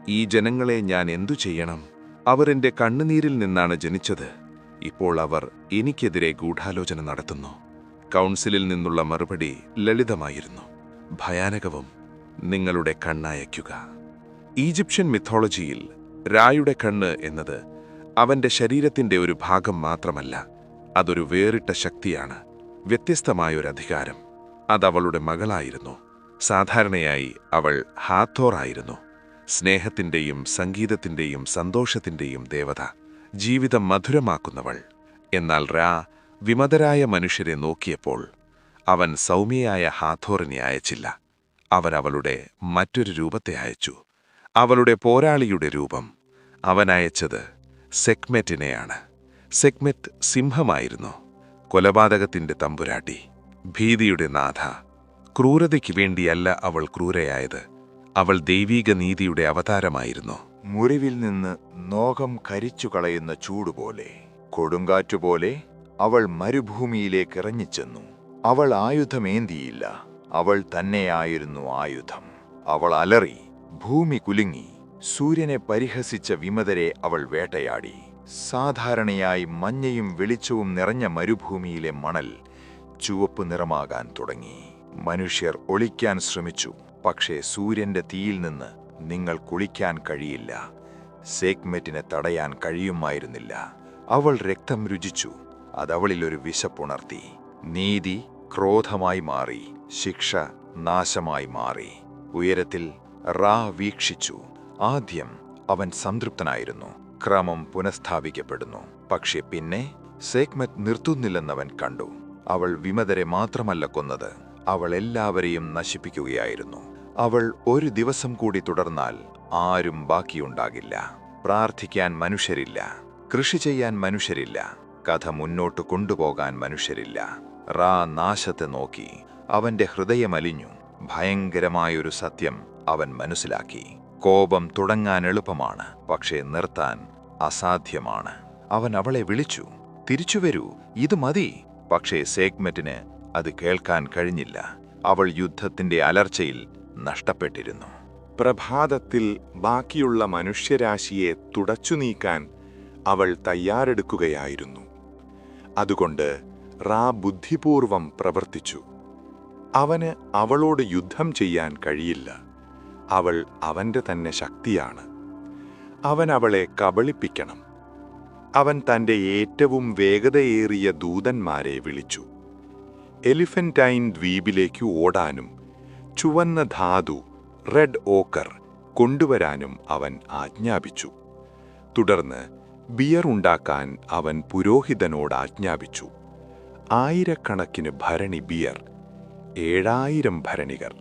ഈ ജനങ്ങളെ ഞാൻ എന്തു ചെയ്യണം? അവർ എന്റെ കണ്ണുനീരിൽ നിന്നാണ് ജനിച്ചത്. ഇപ്പോൾ അവർ എനിക്കെതിരെ ഗൂഢാലോചന നടത്തുന്നു. കൗൺസിലിൽ നിന്നുള്ള മറുപടി ലളിതമായിരുന്നു, ഭയാനകവും. നിങ്ങളുടെ കണ്ണയയ്ക്കുക. ഈജിപ്ഷ്യൻ മിഥോളജിയിൽ രായുടെ കണ്ണ് എന്നത് അവന്റെ ശരീരത്തിന്റെ ഒരു ഭാഗം മാത്രമല്ല, അതൊരു വേറിട്ട ശക്തിയാണ്, വ്യത്യസ്തമായൊരധികാരം. അതവളുടെ മകളായിരുന്നു. സാധാരണയായി അവൾ ഹാത്തോറായിരുന്നു, സ്നേഹത്തിന്റെയും സംഗീതത്തിന്റെയും സന്തോഷത്തിന്റെയും ദേവത, ജീവിതം മധുരമാക്കുന്നവൾ. എന്നാൽ രാ വിമതരായ മനുഷ്യരെ നോക്കിയപ്പോൾ അവൻ സൗമ്യയായ ഹാഥോറിനെ അയച്ചില്ല. അവൻ അവളുടെ മറ്റൊരു രൂപത്തെ അയച്ചു, അവളുടെ പോരാളിയുടെ രൂപം. അവൻ അയച്ചത് സെക്മെറ്റിനെയാണ്. സെക്മെറ്റ് സിംഹമായിരുന്നു, കൊലപാതകത്തിന്റെ തമ്പുരാട്ടി, ഭീതിയുടെ നാഥ. ക്രൂരതയ്ക്ക് വേണ്ടിയല്ല അവൾ ക്രൂരയായത്, അവൾ ദൈവീക നീതിയുടെ അവതാരമായിരുന്നു. മുറിവിൽ നിന്ന് നോകം കരിച്ചു കളയുന്ന ചൂടുപോലെ, കൊടുങ്കാറ്റുപോലെ അവൾ മരുഭൂമിയിലേക്ക് ഇറങ്ങിച്ചെന്നു. അവൾ ആയുധമേന്തിയില്ല, അവൾ തന്നെയായിരുന്നു ആയുധം. അവൾ അലറി, ഭൂമി കുലുങ്ങി. സൂര്യനെ പരിഹസിച്ച വിമതരെ അവൾ വേട്ടയാടി. സാധാരണയായി മഞ്ഞയും വെളിച്ചവും നിറഞ്ഞ മരുഭൂമിയിലെ മണൽ ചുവപ്പ് നിറമാകാൻ തുടങ്ങി. മനുഷ്യർ ഒളിക്കാൻ ശ്രമിച്ചു, പക്ഷേ സൂര്യന്റെ തീയിൽ നിന്ന് നിങ്ങൾ കുളിക്കാൻ കഴിയില്ല. സേക്മെറ്റിനെ തടയാൻ കഴിയുമായിരുന്നില്ല. അവൾ രക്തം രുചിച്ചു, അതവളിൽ ഒരു വിശപ്പുണർത്തി. നീതി ക്രോധമായി മാറി, ശിക്ഷ നാശമായി മാറി. ഉയരത്തിൽ റാ വീക്ഷിച്ചു. ആദ്യം അവൻ സംതൃപ്തനായിരുന്നു, ക്രമം പുനഃസ്ഥാപിക്കപ്പെടുന്നു. പക്ഷെ പിന്നെ സേക്മെറ്റ് നിർത്തുന്നില്ലെന്നവൻ കണ്ടു. അവൾ വിമതരെ മാത്രമല്ല കൊന്നത്, അവൾ എല്ലാവരെയും നശിപ്പിക്കുകയായിരുന്നു. അവൾ ഒരു ദിവസം കൂടി തുടർന്നാൽ ആരും ബാക്കിയുണ്ടാകില്ല. പ്രാർത്ഥിക്കാൻ മനുഷ്യരില്ല, കൃഷി ചെയ്യാൻ മനുഷ്യരില്ല, കഥ മുന്നോട്ട് കൊണ്ടുപോകാൻ മനുഷ്യരില്ല. റാ നാശത്തെ നോക്കി, അവന്റെ ഹൃദയമലിഞ്ഞു. ഭയങ്കരമായൊരു സത്യം അവൻ മനസ്സിലാക്കി. കോപം തുടങ്ങാൻ എളുപ്പമാണ്, പക്ഷേ നിർത്താൻ അസാധ്യമാണ്. അവൻ അവളെ വിളിച്ചു, തിരിച്ചുവരൂ, ഇത് മതി. പക്ഷേ സേക്മെറ്റിന് അത് കേൾക്കാൻ കഴിഞ്ഞില്ല. അവൾ യുദ്ധത്തിന്റെ അലർച്ചയിൽ നഷ്ടപ്പെട്ടിരുന്നു. പ്രഭാതത്തിൽ ബാക്കിയുള്ള മനുഷ്യരാശിയെ തുടച്ചു നീക്കാൻ അവൾ തയ്യാറെടുക്കുകയായിരുന്നു. അതുകൊണ്ട് റാ ബുദ്ധിപൂർവം പ്രവർത്തിച്ചു. അവന് അവളോട് യുദ്ധം ചെയ്യാൻ കഴിയില്ല. അവൾ അവന്റെ തന്നെ ശക്തിയാണ്. അവൻ അവളെ കബളിപ്പിക്കണം. അവൻ തന്റെ ഏറ്റവും വേഗതയേറിയ ദൂതന്മാരെ വിളിച്ചു. എലിഫന്റൈൻ ദ്വീപിലേക്ക് ഓടാനും ചുവന്ന ധാതു റെഡ് ഓക്കർ കൊണ്ടുവരാനും അവൻ ആജ്ഞാപിച്ചു. തുടർന്ന് ബിയർ ഉണ്ടാക്കാൻ അവൻ പുരോഹിതനോട് ആജ്ഞാപിച്ചു. 1000കണക്കിന് ഭരണി ബിയർ, 7000 ഭരണികർ.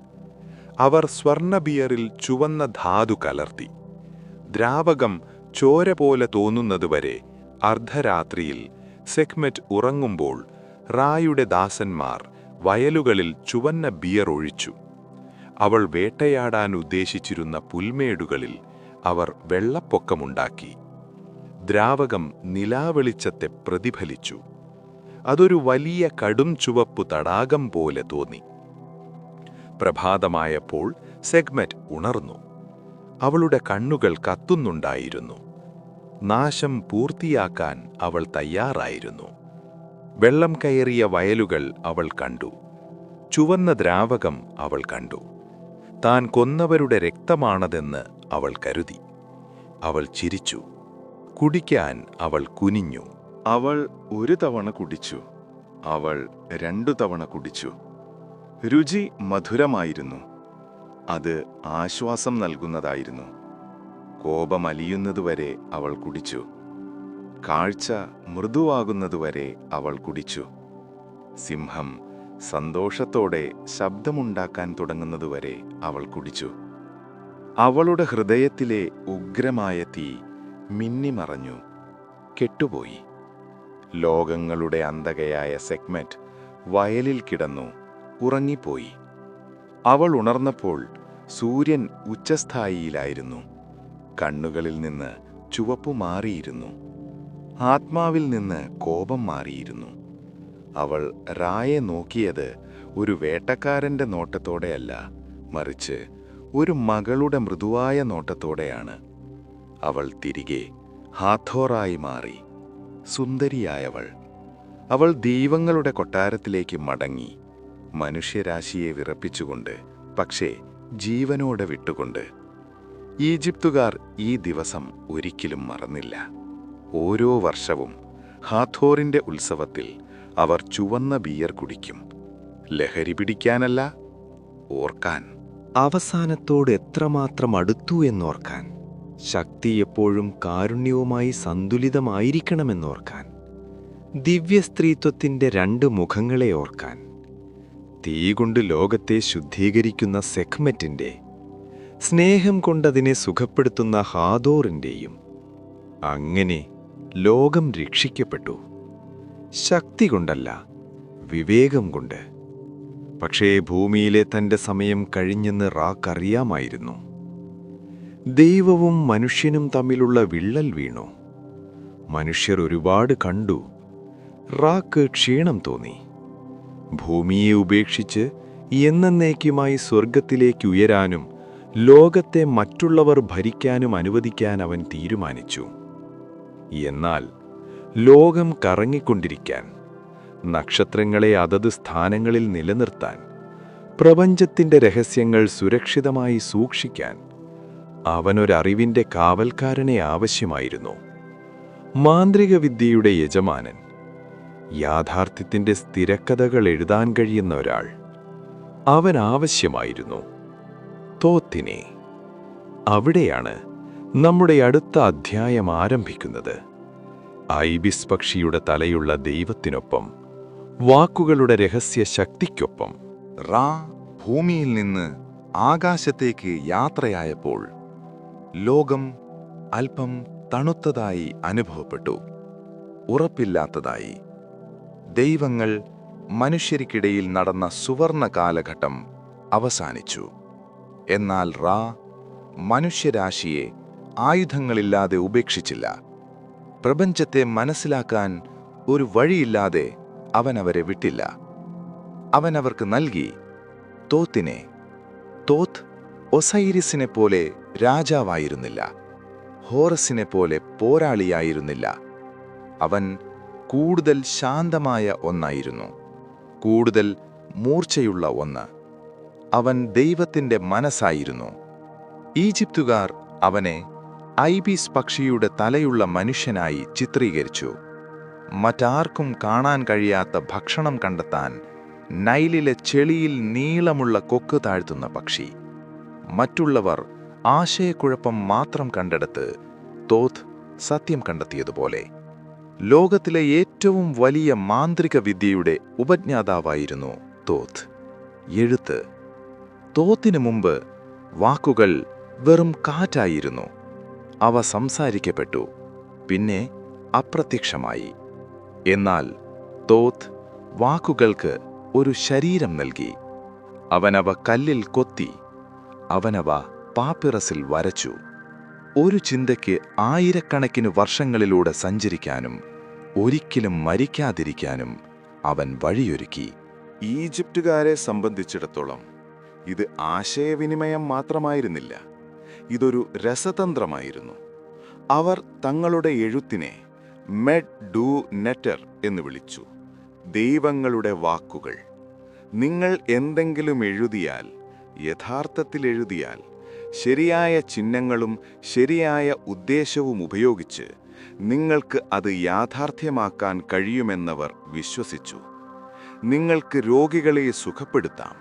അവർ സ്വർണ്ണ ബിയറിൽ ചുവന്ന ധാതു കലർത്തി. ദ്രാവകം ചോര പോലെ തോന്നുന്നതുവരെ അർദ്ധരാത്രിയിൽ സെക്മെറ്റ് ഉറങ്ങുമ്പോൾ റായുടെ ദാസന്മാർ വയലുകളിൽ ചുവന്ന ബിയർ ഒഴിച്ചു. അവൾ വേട്ടയാടാൻ ഉദ്ദേശിച്ചിരുന്ന പുൽമേടുകളിൽ അവർ വെള്ളപ്പൊക്കമുണ്ടാക്കി. ദ്രാവകം നിലാവെളിച്ചത്തെ പ്രതിഫലിച്ചു. അതൊരു വലിയ കടും ചുവപ്പു തടാകം പോലെ തോന്നി. പ്രഭാതമായപ്പോൾ സെഗ്മെറ്റ് ഉണർന്നു. അവളുടെ കണ്ണുകൾ കത്തുന്നുണ്ടായിരുന്നു. നാശം പൂർത്തിയാക്കാൻ അവൾ തയ്യാറായിരുന്നു. വെള്ളം കയറിയ വയലുകൾ അവൾ കണ്ടു. ചുവന്ന ദ്രാവകം അവൾ കണ്ടു. താൻ കൊന്നവരുടെ രക്തമാണതെന്ന് അവൾ കരുതി. അവൾ ചിരിച്ചു. കുടിക്കാൻ അവൾ കുനിഞ്ഞു. അവൾ ഒരു തവണ കുടിച്ചു. അവൾ 2 തവണ കുടിച്ചു. രുചി മധുരമായിരുന്നു. അത് ആശ്വാസം നൽകുന്നതായിരുന്നു. കോപമലിയുന്നതുവരെ അവൾ കുടിച്ചു. കാഴ്ച മൃദുവാകുന്നതുവരെ അവൾ കുടിച്ചു. സിംഹം സന്തോഷത്തോടെ ശബ്ദമുണ്ടാക്കാൻ തുടങ്ങുന്നതുവരെ അവൾ കുടിച്ചു. അവളുടെ ഹൃദയത്തിലെ ഉഗ്രമായ തീ മിന്നിമറഞ്ഞു, കെട്ടുപോയി. ലോകങ്ങളുടെ അന്തകയായ സെഗ്മെന്റ് വയലിൽ കിടന്നു ഉറങ്ങിപ്പോയി. അവൾ ഉണർന്നപ്പോൾ സൂര്യൻ ഉച്ചസ്ഥായിയിലായിരുന്നു. കണ്ണുകളിൽ നിന്ന് ചുവപ്പു മാറിയിരുന്നു. ആത്മാവിൽ നിന്ന് കോപം മാറിയിരുന്നു. അവൾ റായെ നോക്കിയത് ഒരു വേട്ടക്കാരന്റെ നോട്ടത്തോടെയല്ല, മറിച്ച് ഒരു മകളുടെ മൃദുവായ നോട്ടത്തോടെയാണ്. അവൾ തിരികെ ഹാഥോറായി മാറി, സുന്ദരിയായവൾ. അവൾ ദൈവങ്ങളുടെ കൊട്ടാരത്തിലേക്ക് മടങ്ങി, മനുഷ്യരാശിയെ വിറപ്പിച്ചുകൊണ്ട്, പക്ഷേ ജീവനോടെ വിട്ടുകൊണ്ട്. ഈജിപ്തുകാർ ഈ ദിവസം ഒരിക്കലും മറന്നില്ല. ഓരോ വർഷവും ഹാഥോറിന്റെ ഉത്സവത്തിൽ അവർ ചുവന്ന ബിയർ കുടിക്കും. ലഹരി പിടിക്കാനല്ല, ഓർക്കാൻ. അവസാനത്തോട് എത്രമാത്രം അടുത്തു എന്നോർക്കാൻ. ശക്തി എപ്പോഴും കാരുണ്യവുമായി സന്തുലിതമായിരിക്കണമെന്നോർക്കാൻ. ദിവ്യസ്ത്രീത്വത്തിന്റെ 2 മുഖങ്ങളെ ഓർക്കാൻ. തീ കൊണ്ട് ലോകത്തെ ശുദ്ധീകരിക്കുന്ന സെഖ്മെറ്റിന്റെ, സ്നേഹം കൊണ്ടതിനെ സുഖപ്പെടുത്തുന്ന ഹാഥോറിന്റെയും. അങ്ങനെ ലോകം രക്ഷിക്കപ്പെട്ടു. ശക്തി കൊണ്ടല്ല, വിവേകം കൊണ്ട്. പക്ഷേ ഭൂമിയിലെ തന്റെ സമയം കഴിഞ്ഞെന്ന് റാക്കറിയാമായിരുന്നു. ദൈവവും മനുഷ്യനും തമ്മിലുള്ള വിള്ളൽ വീണു. മനുഷ്യർ ഒരുപാട് കണ്ടു. റാക്ക് ക്ഷീണം തോന്നി. ഭൂമിയെ ഉപേക്ഷിച്ച് എന്നേക്കുമായി സ്വർഗത്തിലേക്ക് ഉയരാനും ലോകത്തെ മറ്റുള്ളവർ ഭരിക്കാനും അനുവദിക്കാൻ അവൻ തീരുമാനിച്ചു. എന്നാൽ ലോകം കറങ്ങിക്കൊണ്ടിരിക്കാൻ, നക്ഷത്രങ്ങളെ അതത് സ്ഥാനങ്ങളിൽ നിലനിർത്താൻ, പ്രപഞ്ചത്തിന്റെ രഹസ്യങ്ങൾ സുരക്ഷിതമായി സൂക്ഷിക്കാൻ അവനൊരറിവിന്റെ കാവൽക്കാരനെ ആവശ്യമായിരുന്നു. മാന്ത്രിക വിദ്യയുടെ യജമാനൻ, യാഥാർത്ഥ്യത്തിന്റെ സ്ഥിരക്കഥകൾ എഴുതാൻ കഴിയുന്ന ഒരാൾ. അവൻ ആവശ്യമായിരുന്നു. തോത്തിനെ. അവിടെയാണ് നമ്മുടെ അടുത്ത അധ്യായം ആരംഭിക്കുന്നത്. ഐബിസ് പക്ഷിയുടെ തലയുള്ള ദൈവത്തിനൊപ്പം, വാക്കുകളുടെ രഹസ്യ ശക്തിക്കൊപ്പം. റാ ഭൂമിയിൽ നിന്ന് ആകാശത്തേക്ക് യാത്രയായപ്പോൾ ലോകം അല്പം തണുത്തതായി അനുഭവപ്പെട്ടു, ഉറപ്പില്ലാത്തതായി. ദൈവങ്ങൾ മനുഷ്യർക്കിടയിൽ നടന്ന സുവർണ കാലഘട്ടം അവസാനിച്ചു. എന്നാൽ റാ മനുഷ്യരാശിയെ ആയുധങ്ങളില്ലാതെ ഉപേക്ഷിച്ചില്ല. പ്രപഞ്ചത്തെ മനസ്സിലാക്കാൻ ഒരു വഴിയില്ലാതെ അവനവരെ വിട്ടില്ല. അവനവർക്ക് നൽകി തോത്തിനെ. തോത്ത് ഒസൈരിസിനെ പോലെ രാജാവായിരുന്നില്ല, ഹോറസിനെ പോലെ പോരാളിയായിരുന്നില്ല. അവൻ കൂടുതൽ ശാന്തമായ ഒന്നായിരുന്നു, കൂടുതൽ മൂർച്ചയുള്ള ഒന്ന്. അവൻ ദൈവത്തിന്റെ മനസ്സായിരുന്നു. ഈജിപ്തുകാർ അവനെ ഐബിസ് പക്ഷിയുടെ തലയുള്ള മനുഷ്യനായി ചിത്രീകരിച്ചു. മറ്റാർക്കും കാണാൻ കഴിയാത്ത ഭക്ഷണം കണ്ടെത്താൻ നൈലിലെ ചെളിയിൽ നീളമുള്ള കൊക്ക് താഴ്ത്തുന്ന പക്ഷി. മറ്റുള്ളവർ ആശയക്കുഴപ്പം മാത്രം കണ്ടെടുത്ത് തോത്ത് സത്യം കണ്ടെത്തിയതുപോലെ. ലോകത്തിലെ ഏറ്റവും വലിയ മാന്ത്രിക വിദ്യയുടെ ഉപജ്ഞാതാവായിരുന്നു തോത്ത്. എഴുത്ത്. തോത്തിനു മുമ്പ് വാക്കുകൾ വെറും കാറ്റായിരുന്നു. അവ സംസാരിക്കപ്പെട്ടു, പിന്നെ അപ്രത്യക്ഷമായി. എന്നാൽ തോത്ത് വാക്കുകൾക്ക് ഒരു ശരീരം നൽകി. അവനവ കല്ലിൽ കൊത്തി, അവനവ പാപ്പിറസിൽ വരച്ചു. ഒരു ചിന്തയ്ക്ക് ആയിരക്കണക്കിന് വർഷങ്ങളിലൂടെ സഞ്ചരിക്കാനും ഒരിക്കലും മരിക്കാതിരിക്കാനും അവൻ വഴിയൊരുക്കി. ഈജിപ്തുകാരെ സംബന്ധിച്ചിടത്തോളം ഇത് ആശയവിനിമയം മാത്രമായിരുന്നില്ല, ഇതൊരു രസതന്ത്രമായിരുന്നു. അവർ തങ്ങളുടെ എഴുത്തിനെ മെഡ് ഡു നെറ്റർ എന്ന് വിളിച്ചു. ദൈവങ്ങളുടെ വാക്കുകൾ. നിങ്ങൾ എന്തെങ്കിലും എഴുതിയാൽ, യഥാർത്ഥത്തിൽ എഴുതിയാൽ, ശരിയായ ചിഹ്നങ്ങളും ശരിയായ ഉദ്ദേശവും ഉപയോഗിച്ച് നിങ്ങൾക്ക് അത് യാഥാർത്ഥ്യമാക്കാൻ കഴിയുമെന്നവർ വിശ്വസിച്ചു. നിങ്ങൾക്ക് രോഗികളെ സുഖപ്പെടുത്താം,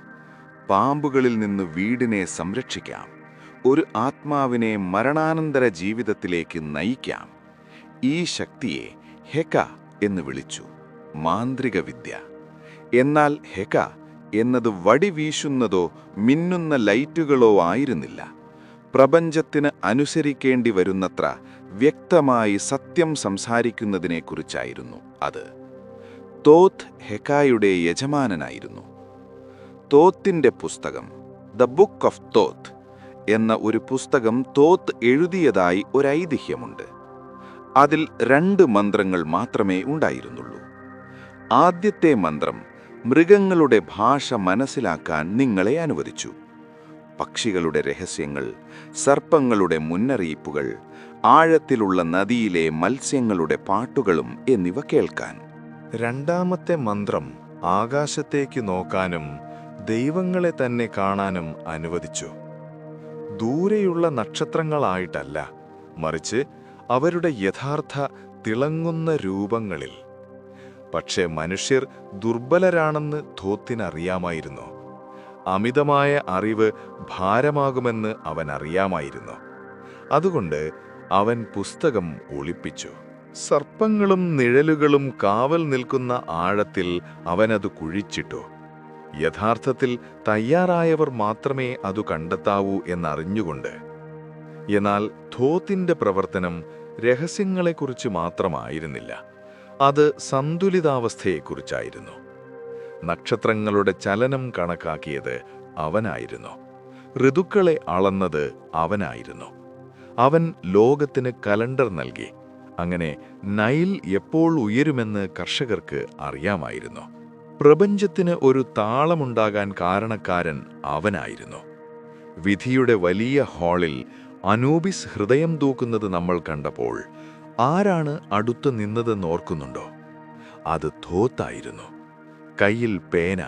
പാമ്പുകളിൽ നിന്ന് വീടിനെ സംരക്ഷിക്കാം, ഒരു ആത്മാവിനെ മരണാനന്തര ജീവിതത്തിലേക്ക് നയിക്കാം. ഈ ശക്തിയെ ഹെക എന്ന് വിളിച്ചു, മാന്ത്രിക വിദ്യ. എന്നാൽ ഹെക എന്നത് വടി വീശുന്നതോ മിന്നുന്ന ലൈറ്റുകളോ ആയിരുന്നില്ല. പ്രപഞ്ചത്തിന് അനുസരിക്കേണ്ടി വരുന്നത്ര വ്യക്തമായി സത്യം സംസാരിക്കുന്നതിനെക്കുറിച്ചായിരുന്നു അത്. തോത്ത് ഹെക്കായുടെ യജമാനനായിരുന്നു. തോത്തിന്റെ പുസ്തകം, ദ ബുക്ക് ഓഫ് തോത്ത് എന്ന ഒരു പുസ്തകം തോത്ത് എഴുതിയതായി ഒരു ഐതിഹ്യമുണ്ട്. അതിൽ 2 മന്ത്രങ്ങൾ മാത്രമേ ഉണ്ടായിരുന്നുള്ളൂ. ആദ്യത്തെ മന്ത്രം മൃഗങ്ങളുടെ ഭാഷ മനസ്സിലാക്കാൻ നിങ്ങളെ അനുവദിച്ചു. പക്ഷികളുടെ രഹസ്യങ്ങൾ, സർപ്പങ്ങളുടെ മുന്നറിയിപ്പുകൾ, ആഴത്തിലുള്ള നദിയിലെ മത്സ്യങ്ങളുടെ പാട്ടുകളും എന്നിവ കേൾക്കാൻ. രണ്ടാമത്തെ മന്ത്രം ആകാശത്തേക്ക് നോക്കാനും ദൈവങ്ങളെ തന്നെ കാണാനും അനുവദിച്ചു. ദൂരെയുള്ള നക്ഷത്രങ്ങളായിട്ടല്ല, മറിച്ച് അവരുടെ യഥാർത്ഥ തിളങ്ങുന്ന രൂപങ്ങളിൽ. പക്ഷേ മനുഷ്യർ ദുർബലരാണെന്ന് തോത്തിനറിയാമായിരുന്നു. അമിതമായ അറിവ് ഭാരമാകുമെന്ന് അവൻ അറിയാമായിരുന്നു. അതുകൊണ്ട് അവൻ പുസ്തകം ഒളിപ്പിച്ചു. സർപ്പങ്ങളും നിഴലുകളും കാവൽ നിൽക്കുന്ന ആഴത്തിൽ അവനത് കുഴിച്ചിട്ടു. യഥാർത്ഥത്തിൽ തയ്യാറായവർ മാത്രമേ അത് കണ്ടെത്താവൂ എന്നറിഞ്ഞുകൊണ്ട്. എന്നാൽ തോത്തിന്റെ പ്രവർത്തനം രഹസ്യങ്ങളെക്കുറിച്ച് മാത്രമായിരുന്നില്ല, അത് സന്തുലിതാവസ്ഥയെക്കുറിച്ചായിരുന്നു. നക്ഷത്രങ്ങളുടെ ചലനം കണക്കാക്കിയത് അവനായിരുന്നു. ഋതുക്കളെ അളന്നത് അവനായിരുന്നു. അവൻ ലോകത്തിന് കലണ്ടർ നൽകി. അങ്ങനെ നൈൽ എപ്പോൾ ഉയരുമെന്ന് കർഷകർക്ക് അറിയാമായിരുന്നു. പ്രപഞ്ചത്തിന് ഒരു താളമുണ്ടാകാൻ കാരണക്കാരൻ അവനായിരുന്നു. വിധിയുടെ വലിയ ഹാളിൽ അനൂബിസ് ഹൃദയം തൂക്കുന്നത് നമ്മൾ കണ്ടപ്പോൾ ആരാണ് അടുത്തു നിന്നതെന്ന് ഓർക്കുന്നുണ്ടോ? അത് തോത്തായിരുന്നു. കയ്യിൽ പേന,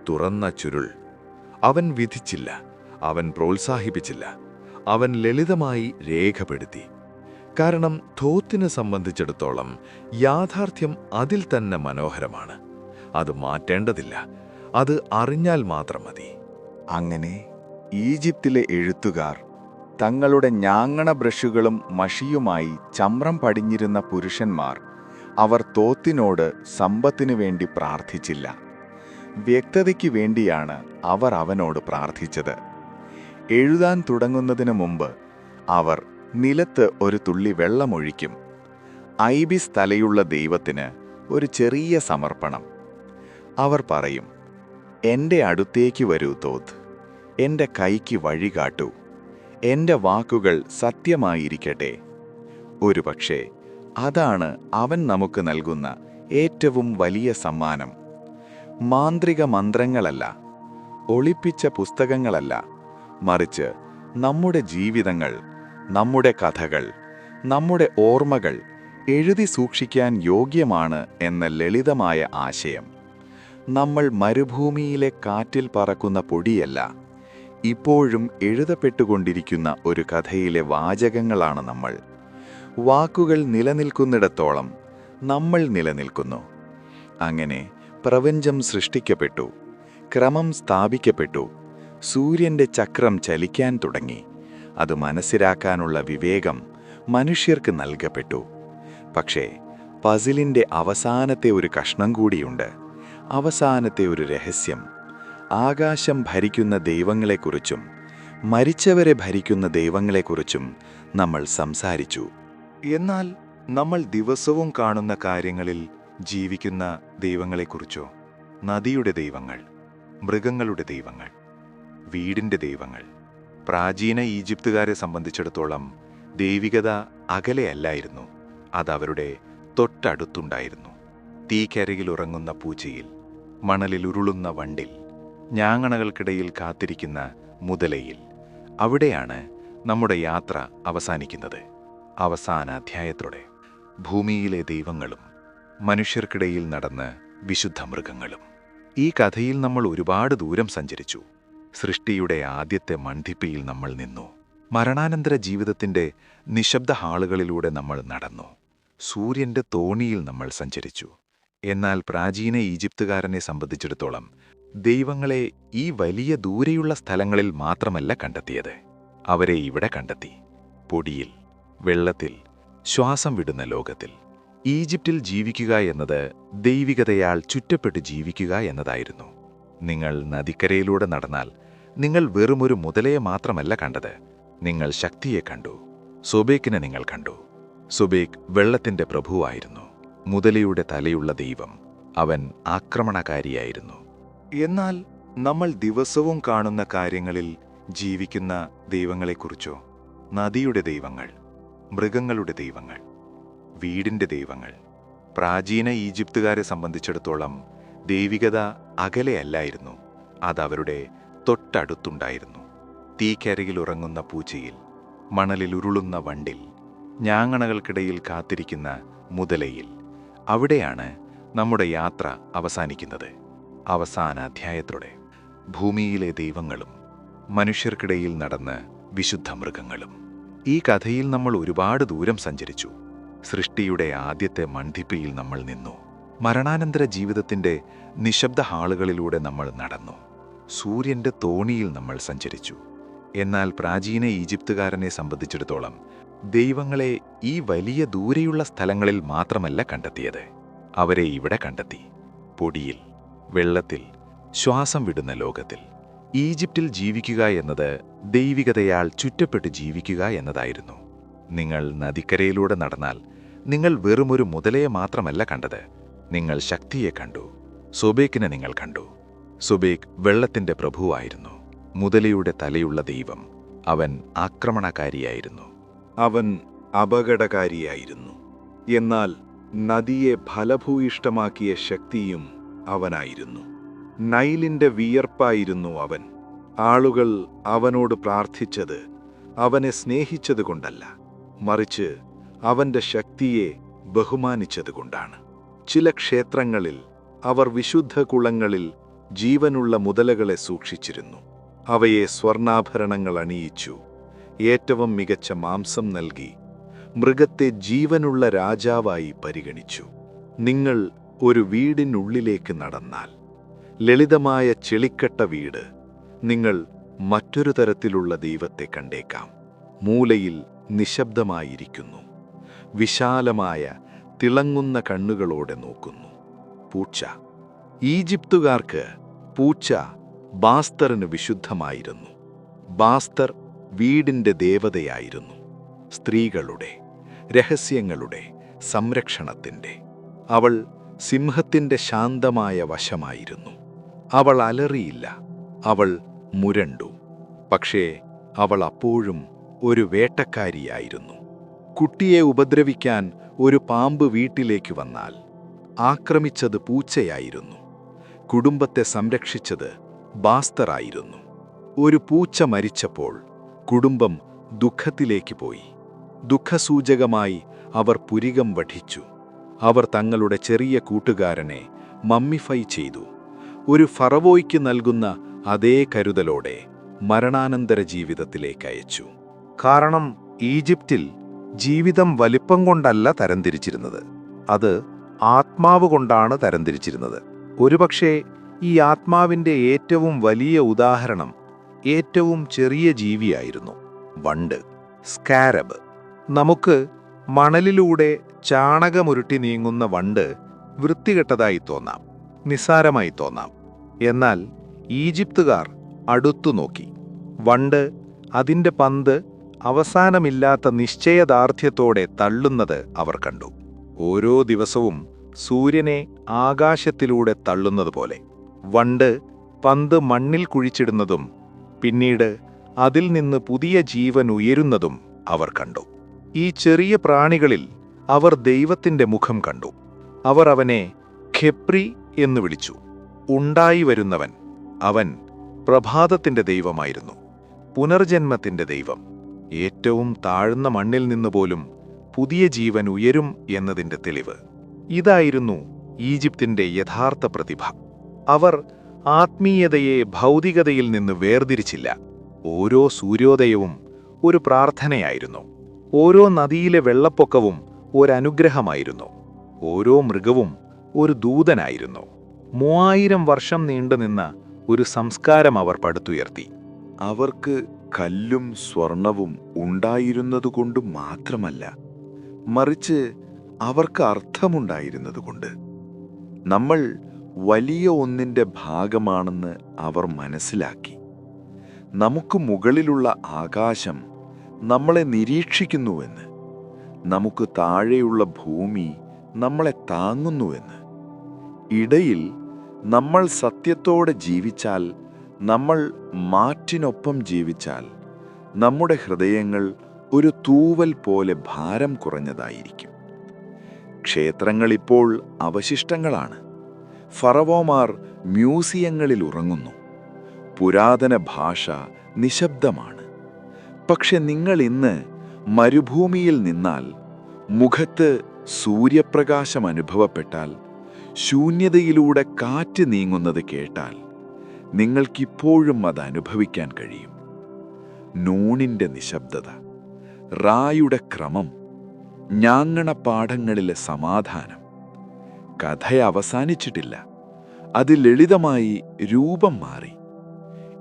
തുറന്ന ചുരുൾ. അവൻ വിധിച്ചില്ല, അവൻ പ്രോത്സാഹിപ്പിച്ചില്ല, അവൻ ലളിതമായി രേഖപ്പെടുത്തി. കാരണം തോത്തിനെ സംബന്ധിച്ചിടത്തോളം യാഥാർത്ഥ്യം അതിൽ തന്നെ മനോഹരമാണ്. അത് മാറ്റേണ്ടതില്ല, അത് അറിഞ്ഞാൽ മാത്രം മതി. അങ്ങനെ ഈജിപ്തിലെ എഴുത്തുകാർ തങ്ങളുടെ ഞാങ്ങണ ബ്രഷുകളും മഷിയുമായി ചമ്രം പടിഞ്ഞിരുന്ന പുരുഷന്മാർ അവർ തോത്തിനോട് സമ്പത്തിനു വേണ്ടി പ്രാർത്ഥിച്ചില്ല. വ്യക്തതയ്ക്ക് വേണ്ടിയാണ് അവർ അവനോട് പ്രാർത്ഥിച്ചത്. എഴുതാൻ തുടങ്ങുന്നതിനു മുമ്പ് അവർ നിലത്ത് ഒരു തുള്ളി വെള്ളമൊഴിക്കും. ഐബിസ് തലയുള്ള ദൈവത്തിന് ഒരു ചെറിയ സമർപ്പണം. അവർ പറയും, എൻ്റെ അടുത്തേക്ക് വരൂ തോത്ത്, എൻ്റെ കൈക്ക് വഴി കാട്ടൂ, എൻ്റെ വാക്കുകൾ സത്യമായിരിക്കട്ടെ. ഒരുപക്ഷേ അതാണ് അവൻ നമുക്ക് നൽകുന്ന ഏറ്റവും വലിയ സമ്മാനം. മാന്ത്രിക മന്ത്രങ്ങളല്ല, ഒളിപ്പിച്ച പുസ്തകങ്ങളല്ല, മറിച്ച് നമ്മുടെ ജീവിതങ്ങൾ, നമ്മുടെ കഥകൾ, നമ്മുടെ ഓർമ്മകൾ എഴുതി സൂക്ഷിക്കാൻ യോഗ്യമാണ് എന്ന ലളിതമായ ആശയം. നമ്മൾ മരുഭൂമിയിലെ കാറ്റിൽ പറക്കുന്ന പൊടിയല്ല, ഇപ്പോഴും എഴുതപ്പെട്ടുകൊണ്ടിരിക്കുന്ന ഒരു കഥയിലെ വാചകങ്ങളാണ് നമ്മൾ. വാക്കുകൾ നിലനിൽക്കുന്നിടത്തോളം നമ്മൾ നിലനിൽക്കുന്നു. അങ്ങനെ പ്രപഞ്ചം സൃഷ്ടിക്കപ്പെട്ടു, ക്രമം സ്ഥാപിക്കപ്പെട്ടു, സൂര്യന്റെ ചക്രം ചലിക്കാൻ തുടങ്ങി. അത് മനസ്സിലാക്കാനുള്ള വിവേകം മനുഷ്യർക്ക് നൽകപ്പെട്ടു. പക്ഷേ പസിലിന്റെ അവസാനത്തെ ഒരു കഷ്ണം കൂടിയുണ്ട്, അവസാനത്തെ ഒരു രഹസ്യം. ആകാശം ഭരിക്കുന്ന ദൈവങ്ങളെക്കുറിച്ചും മരിച്ചവരെ ഭരിക്കുന്ന ദൈവങ്ങളെക്കുറിച്ചും നമ്മൾ സംസാരിച്ചു. എന്നാൽ നമ്മൾ ദിവസവും കാണുന്ന കാര്യങ്ങളിൽ ജീവിക്കുന്ന ദൈവങ്ങളെക്കുറിച്ചോ? നദിയുടെ ദൈവങ്ങൾ, മൃഗങ്ങളുടെ ദൈവങ്ങൾ, വീടിൻ്റെ ദൈവങ്ങൾ. പ്രാചീന ഈജിപ്തുകാരെ സംബന്ധിച്ചിടത്തോളം ദൈവികത അകലെയല്ലായിരുന്നു, അതവരുടെ തൊട്ടടുത്തുണ്ടായിരുന്നു. തീക്കരയിൽ ഉറങ്ങുന്ന പൂച്ചയിൽ, മണലിൽ ഉരുളുന്ന വണ്ടിൽ, ഞാങ്ങണകൾക്കിടയിൽ കാത്തിരിക്കുന്ന മുതലയിൽ. അവിടെയാണ് നമ്മുടെ യാത്ര അവസാനിക്കുന്നത്. അവസാന അധ്യായത്തോടെ ഭൂമിയിലെ ദൈവങ്ങളും മനുഷ്യർക്കിടയിൽ നടന്ന് വിശുദ്ധ മൃഗങ്ങളും. ഈ കഥയിൽ നമ്മൾ ഒരുപാട് ദൂരം സഞ്ചരിച്ചു. സൃഷ്ടിയുടെ ആദ്യത്തെ മൺതിപ്പിയിൽ നമ്മൾ നിന്നു. മരണാനന്തര ജീവിതത്തിൻ്റെ നിശബ്ദ ഹാളുകളിലൂടെ നമ്മൾ നടന്നു. സൂര്യൻ്റെ തോണിയിൽ നമ്മൾ സഞ്ചരിച്ചു. എന്നാൽ പ്രാചീന ഈജിപ്തുകാരനെ സംബന്ധിച്ചിടത്തോളം ദൈവങ്ങളെ ഈ വലിയ ദൂരെയുള്ള സ്ഥലങ്ങളിൽ മാത്രമല്ല കണ്ടെത്തിയത്. അവരെ ഇവിടെ കണ്ടെത്തി. പൊടിയിൽ, വെള്ളത്തിൽ, ശ്വാസം വിടുന്ന ലോകത്തിൽ. ഈജിപ്തിൽ ജീവിക്കുക എന്നത് ദൈവികതയാൽ ചുറ്റപ്പെട്ട് ജീവിക്കുക എന്നതായിരുന്നു. നിങ്ങൾ നദിക്കരയിലൂടെ നടന്നാൽ നിങ്ങൾ വെറുമൊരു മുതലയെ മാത്രമല്ല കണ്ടത്, നിങ്ങൾ ശക്തിയെ കണ്ടു. സൊബേക്കിനെ നിങ്ങൾ കണ്ടു. സൊബേക്ക് വെള്ളത്തിൻ്റെ പ്രഭുവായിരുന്നു. മുതലയുടെ തലയുള്ള ദൈവം. അവൻ ആക്രമണകാരിയായിരുന്നു. എന്നാൽ നമ്മൾ ദിവസവും കാണുന്ന കാര്യങ്ങളിൽ ജീവിക്കുന്ന ദൈവങ്ങളെക്കുറിച്ചോ? നദിയുടെ ദൈവങ്ങൾ, മൃഗങ്ങളുടെ ദൈവങ്ങൾ, വീടിൻ്റെ ദൈവങ്ങൾ. പ്രാചീന ഈജിപ്തുകാരെ സംബന്ധിച്ചിടത്തോളം ദൈവികത അകലെയല്ലായിരുന്നു, അതവരുടെ തൊട്ടടുത്തുണ്ടായിരുന്നു. തീക്കരയിൽ ഉറങ്ങുന്ന പൂച്ചയിൽ, മണലിൽ ഉരുളുന്ന വണ്ടിൽ, ഞാങ്ങണകൾക്കിടയിൽ കാത്തിരിക്കുന്ന മുതലയിൽ. അവിടെയാണ് നമ്മുടെ യാത്ര അവസാനിക്കുന്നത്. അവസാന അധ്യായത്തോടെ ഭൂമിയിലെ ദൈവങ്ങളും മനുഷ്യർക്കിടയിൽ നടന്ന് വിശുദ്ധ മൃഗങ്ങളും. ഈ കഥയിൽ നമ്മൾ ഒരുപാട് ദൂരം സഞ്ചരിച്ചു. സൃഷ്ടിയുടെ ആദ്യത്തെ മൺതിപ്പിയിൽ നമ്മൾ നിന്നു. മരണാനന്തര ജീവിതത്തിൻ്റെ നിശബ്ദ ഹാളുകളിലൂടെ നമ്മൾ നടന്നു. സൂര്യൻ്റെ തോണിയിൽ നമ്മൾ സഞ്ചരിച്ചു. എന്നാൽ പ്രാചീന ഈജിപ്തുകാരനെ സംബന്ധിച്ചിടത്തോളം ദൈവങ്ങളെ ഈ വലിയ ദൂരെയുള്ള സ്ഥലങ്ങളിൽ മാത്രമല്ല കണ്ടെത്തിയത്, അവരെ ഇവിടെ കണ്ടെത്തി. പൊടിയിൽ, വെള്ളത്തിൽ, ശ്വാസം വിടുന്ന ലോകത്തിൽ. ഈജിപ്തിൽ ജീവിക്കുക എന്നത് ദൈവികതയാൽ ചുറ്റപ്പെട്ട് ജീവിക്കുക എന്നതായിരുന്നു. നിങ്ങൾ നദിക്കരയിലൂടെ നടന്നാൽ നിങ്ങൾ വെറുമൊരു മുതലയെ മാത്രമല്ല കണ്ടത്, നിങ്ങൾ ശക്തിയെ കണ്ടു. സൊബേക്കിനെ നിങ്ങൾ കണ്ടു. സൊബേക്ക് വെള്ളത്തിൻ്റെ പ്രഭുവായിരുന്നു. മുതലയുടെ തലയുള്ള ദൈവം. അവൻ ആക്രമണകാരിയായിരുന്നു. അവൻ അപകടകാരിയായിരുന്നു. എന്നാൽ നദിയെ ഫലഭൂയിഷ്ടമാക്കിയ ശക്തിയും അവനായിരുന്നു. നൈലിൻ്റെ വിയർപ്പായിരുന്നു അവൻ. ആളുകൾ അവനോട് പ്രാർത്ഥിച്ചത് അവനെ സ്നേഹിച്ചതുകൊണ്ടല്ല, മറിച്ച് അവൻ്റെ ശക്തിയെ ബഹുമാനിച്ചതുകൊണ്ടാണ്. ചില ക്ഷേത്രങ്ങളിൽ അവർ വിശുദ്ധ കുളങ്ങളിൽ ജീവനുള്ള മുതലകളെ സൂക്ഷിച്ചിരുന്നു. അവയെ സ്വർണ്ണാഭരണങ്ങൾ അണിയിച്ചു, ഏറ്റവും മികച്ച മാംസം നൽകി, മൃഗത്തെ ജീവനുള്ള രാജാവായി പരിഗണിച്ചു. നിങ്ങൾ ഒരു വീടിനുള്ളിലേക്ക് നടന്നാൽ, ലളിതമായ ചെളിക്കട്ട വീട്, നിങ്ങൾ മറ്റൊരു തരത്തിലുള്ള ദൈവത്തെ കണ്ടേക്കാം. മൂലയിൽ നിശബ്ദമായിരിക്കുന്നു, വിശാലമായ തിളങ്ങുന്ന കണ്ണുകളോടെ നോക്കുന്നു. പൂച്ച. ഈജിപ്തുകാർക്ക് പൂച്ച ബാസ്തറിന് വിശുദ്ധമായിരുന്നു. ബാസ്തർ വീടിൻ്റെ ദേവതയായിരുന്നു. സ്ത്രീകളുടെ, രഹസ്യങ്ങളുടെ, സംരക്ഷണത്തിൻ്റെ. അവൾ സിംഹത്തിൻ്റെ ശാന്തമായ വശമായിരുന്നു. അവൾ അലറിയില്ല, അവൾ മുരണ്ടു. പക്ഷേ അവൾ അപ്പോഴും ഒരു വേട്ടക്കാരിയായിരുന്നു. കുട്ടിയെ ഉപദ്രവിക്കാൻ ഒരു പാമ്പ് വീട്ടിലേക്ക് വന്നാൽ ആക്രമിച്ചത് പൂച്ചയായിരുന്നു. കുടുംബത്തെ സംരക്ഷിച്ചത് ബാസ്തറായിരുന്നു. ഒരു പൂച്ച മരിച്ചപ്പോൾ കുടുംബം ദുഃഖത്തിലേക്ക് പോയി. ദുഃഖസൂചകമായി അവർ പുരികം വഠിച്ചു. അവർ തങ്ങളുടെ ചെറിയ കൂട്ടുകാരനെ മമ്മിഫൈ ചെയ്തു. ഒരു ഫറവോയ്ക്ക് നൽകുന്ന അതേ കരുതലോടെ മരണാനന്തര ജീവിതത്തിലേക്ക് അയച്ചു. കാരണം ഈജിപ്തിൽ ജീവിതം വലിപ്പം കൊണ്ടല്ല തരംതിരിച്ചിരുന്നത്, അത് ആത്മാവ് കൊണ്ടാണ് തരംതിരിച്ചിരുന്നത്. ഒരുപക്ഷേ ഈ ആത്മാവിൻ്റെ ഏറ്റവും വലിയ ഉദാഹരണം ഏറ്റവും ചെറിയ ജീവിയായിരുന്നു വണ്ട്, സ്കാരബ്. നമുക്ക് മണലിലൂടെ ചാണകമുരുട്ടി നീങ്ങുന്ന വണ്ട് വൃത്തികെട്ടതായി തോന്നാം, നിസ്സാരമായി തോന്നാം. എന്നാൽ ഈജിപ്തുകാർ അടുത്തു നോക്കി. വണ്ട് അതിൻ്റെ പന്ത് അവസാനമില്ലാത്ത നിശ്ചയദാർഢ്യത്തോടെ തള്ളുന്നത് അവർ കണ്ടു. ഓരോ ദിവസവും സൂര്യനെ ആകാശത്തിലൂടെ തള്ളുന്നതുപോലെ വണ്ട് പന്ത് മണ്ണിൽ കുഴിച്ചിടുന്നതും പിന്നീട് അതിൽ നിന്ന് പുതിയ ജീവൻ ഉയരുന്നതും അവർ കണ്ടു. ഈ ചെറിയ പ്രാണികളിൽ അവർ ദൈവത്തിൻ്റെ മുഖം കണ്ടു. അവർ അവനെ ഖെപ്രി എന്ന് വിളിച്ചു, ഉണ്ടായി വരുന്നവൻ. അവൻ പ്രഭാതത്തിൻ്റെ ദൈവമായിരുന്നു, പുനർജന്മത്തിൻ്റെ ദൈവം. ഏറ്റവും താഴ്ന്ന മണ്ണിൽ നിന്നുപോലും പുതിയ ജീവൻ ഉയരും എന്നതിൻ്റെ തെളിവ്. ഇതായിരുന്നു ഈജിപ്തിന്റെ യഥാർത്ഥ പ്രതിഭ. അവർ ആത്മീയതയെ ഭൗതികതയിൽ നിന്ന് വേർതിരിച്ചില്ല. ഓരോ സൂര്യോദയവും ഒരു പ്രാർത്ഥനയായിരുന്നു. ഓരോ നദിയിലെ വെള്ളപ്പൊക്കവും ഒരനുഗ്രഹമായിരുന്നു. ഓരോ മൃഗവും ഒരു ദൂതനായിരുന്നു. 3000 വർഷം നീണ്ടുനിന്ന ഒരു സംസ്കാരം അവർ പടുത്തുയർത്തി. അവർക്ക് കല്ലും സ്വർണവും ഉണ്ടായിരുന്നതുകൊണ്ട് മാത്രമല്ല, മറിച്ച് അവർക്ക് അർത്ഥമുണ്ടായിരുന്നതുകൊണ്ട്. നമ്മൾ വലിയ ഒന്നിൻ്റെ ഭാഗമാണെന്ന് അവർ മനസ്സിലാക്കി. നമുക്ക് മുകളിലുള്ള ആകാശം നമ്മളെ നിരീക്ഷിക്കുന്നുവെന്ന്, നമുക്ക് താഴെയുള്ള ഭൂമി നമ്മളെ താങ്ങുന്നുവെന്ന്. ഇടയിൽ നമ്മൾ സത്യത്തോടെ ജീവിച്ചാൽ, നമ്മൾ മാറ്റിനൊപ്പം ജീവിച്ചാൽ, നമ്മുടെ ഹൃദയങ്ങൾ ഒരു തൂവൽ പോലെ ഭാരം കുറഞ്ഞതായിരിക്കും. ക്ഷേത്രങ്ങളിപ്പോൾ അവശിഷ്ടങ്ങളാണ്. ഫറവോമാർ മ്യൂസിയങ്ങളിൽ ഉറങ്ങുന്നു. പുരാതന ഭാഷ നിശബ്ദമാണ്. പക്ഷെ നിങ്ങൾ ഇന്ന് മരുഭൂമിയിൽ നിന്നാൽ, മുഖത്ത് സൂര്യപ്രകാശം അനുഭവപ്പെട്ടാൽ, ശൂന്യതയിലൂടെ കാറ്റ് നീങ്ങുന്നത് കേട്ടാൽ, നിങ്ങൾക്കിപ്പോഴും അത് അനുഭവിക്കാൻ കഴിയും. നൂണിൻ്റെ നിശബ്ദത, റായുടെ ക്രമം, ഞാങ്ങണപ്പാടങ്ങളിലെ സമാധാനം. കഥ അവസാനിച്ചിട്ടില്ല. അത് ലളിതമായി രൂപം മാറി.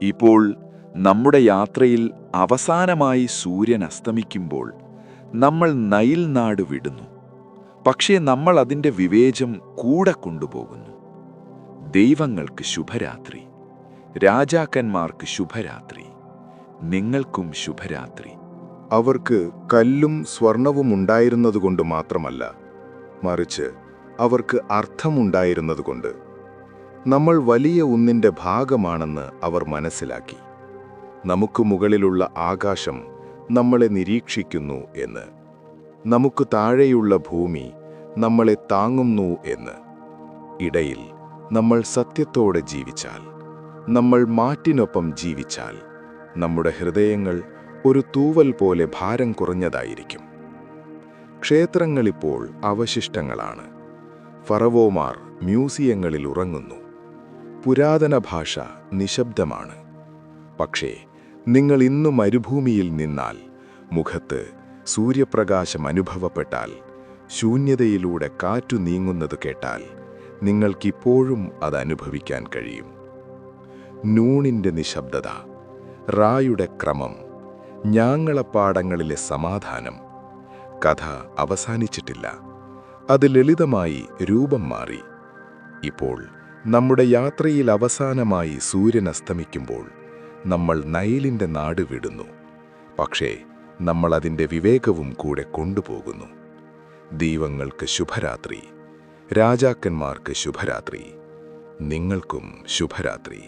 ഇപ്പോൾ നമ്മുടെ യാത്രയിൽ അവസാനമായി സൂര്യൻ അസ്തമിക്കുമ്പോൾ നമ്മൾ നൈൽ നാട് വിടുന്നു. പക്ഷേ നമ്മൾ അതിൻ്റെ വിവേചം കൂടെ കൊണ്ടുപോകുന്നു. ദൈവങ്ങൾക്ക് ശുഭരാത്രി, രാജാക്കന്മാർക്ക് ശുഭരാത്രി, നിങ്ങൾക്കും ശുഭരാത്രി. അവർക്ക് കല്ലും സ്വർണവും ഉണ്ടായിരുന്നതുകൊണ്ട് മാത്രമല്ല, മറിച്ച് അവർക്ക് അർത്ഥമുണ്ടായിരുന്നതുകൊണ്ട്. നമ്മൾ വലിയ ഒന്നിൻ്റെ ഭാഗമാണെന്ന് അവർ മനസ്സിലാക്കി. നമുക്ക് മുകളിലുള്ള ആകാശം നമ്മളെ നിരീക്ഷിക്കുന്നു എന്ന്, നമുക്ക് താഴെയുള്ള ഭൂമി നമ്മളെ താങ്ങുന്നു എന്ന്. ഇടയിൽ നമ്മൾ സത്യത്തോടെ ജീവിച്ചാൽ, നമ്മൾ മാറ്റിനൊപ്പം ജീവിച്ചാൽ, നമ്മുടെ ഹൃദയങ്ങൾ ഒരു തൂവൽ പോലെ ഭാരം കുറഞ്ഞതായിരിക്കും. ക്ഷേത്രങ്ങളിപ്പോൾ അവശിഷ്ടങ്ങളാണ്. ഫറവോമാർ മ്യൂസിയങ്ങളിൽ ഉറങ്ങുന്നു. പുരാതന ഭാഷ നിശബ്ദമാണ്. പക്ഷേ നിങ്ങൾ ഇന്നു മരുഭൂമിയിൽ നിന്നാൽ, മുഖത്ത് സൂര്യപ്രകാശം അനുഭവപ്പെട്ടാൽ, ശൂന്യതയിലൂടെ കാറ്റു നീങ്ങുന്നത് കേട്ടാൽ, നിങ്ങൾക്കിപ്പോഴും അത് അനുഭവിക്കാൻ കഴിയും. നൂണിൻ്റെ നിശബ്ദത, റായുടെ ക്രമം, ഞാങ്ങളപ്പാടങ്ങളിലെ സമാധാനം. കഥ അവസാനിച്ചിട്ടില്ല. അത് ലളിതമായി രൂപം മാറി. ഇപ്പോൾ നമ്മുടെ യാത്രയിൽ അവസാനമായി സൂര്യൻ അസ്തമിക്കുമ്പോൾ നമ്മൾ നൈലിൻ്റെ നാട് വിടുന്നു. പക്ഷേ നമ്മൾ അതിൻ്റെ വിവേകവും കൂടെ കൊണ്ടുപോകുന്നു. ദൈവങ്ങൾക്ക് ശുഭരാത്രി, രാജാക്കന്മാർക്ക് ശുഭരാത്രി, നിങ്ങൾക്കും ശുഭരാത്രി.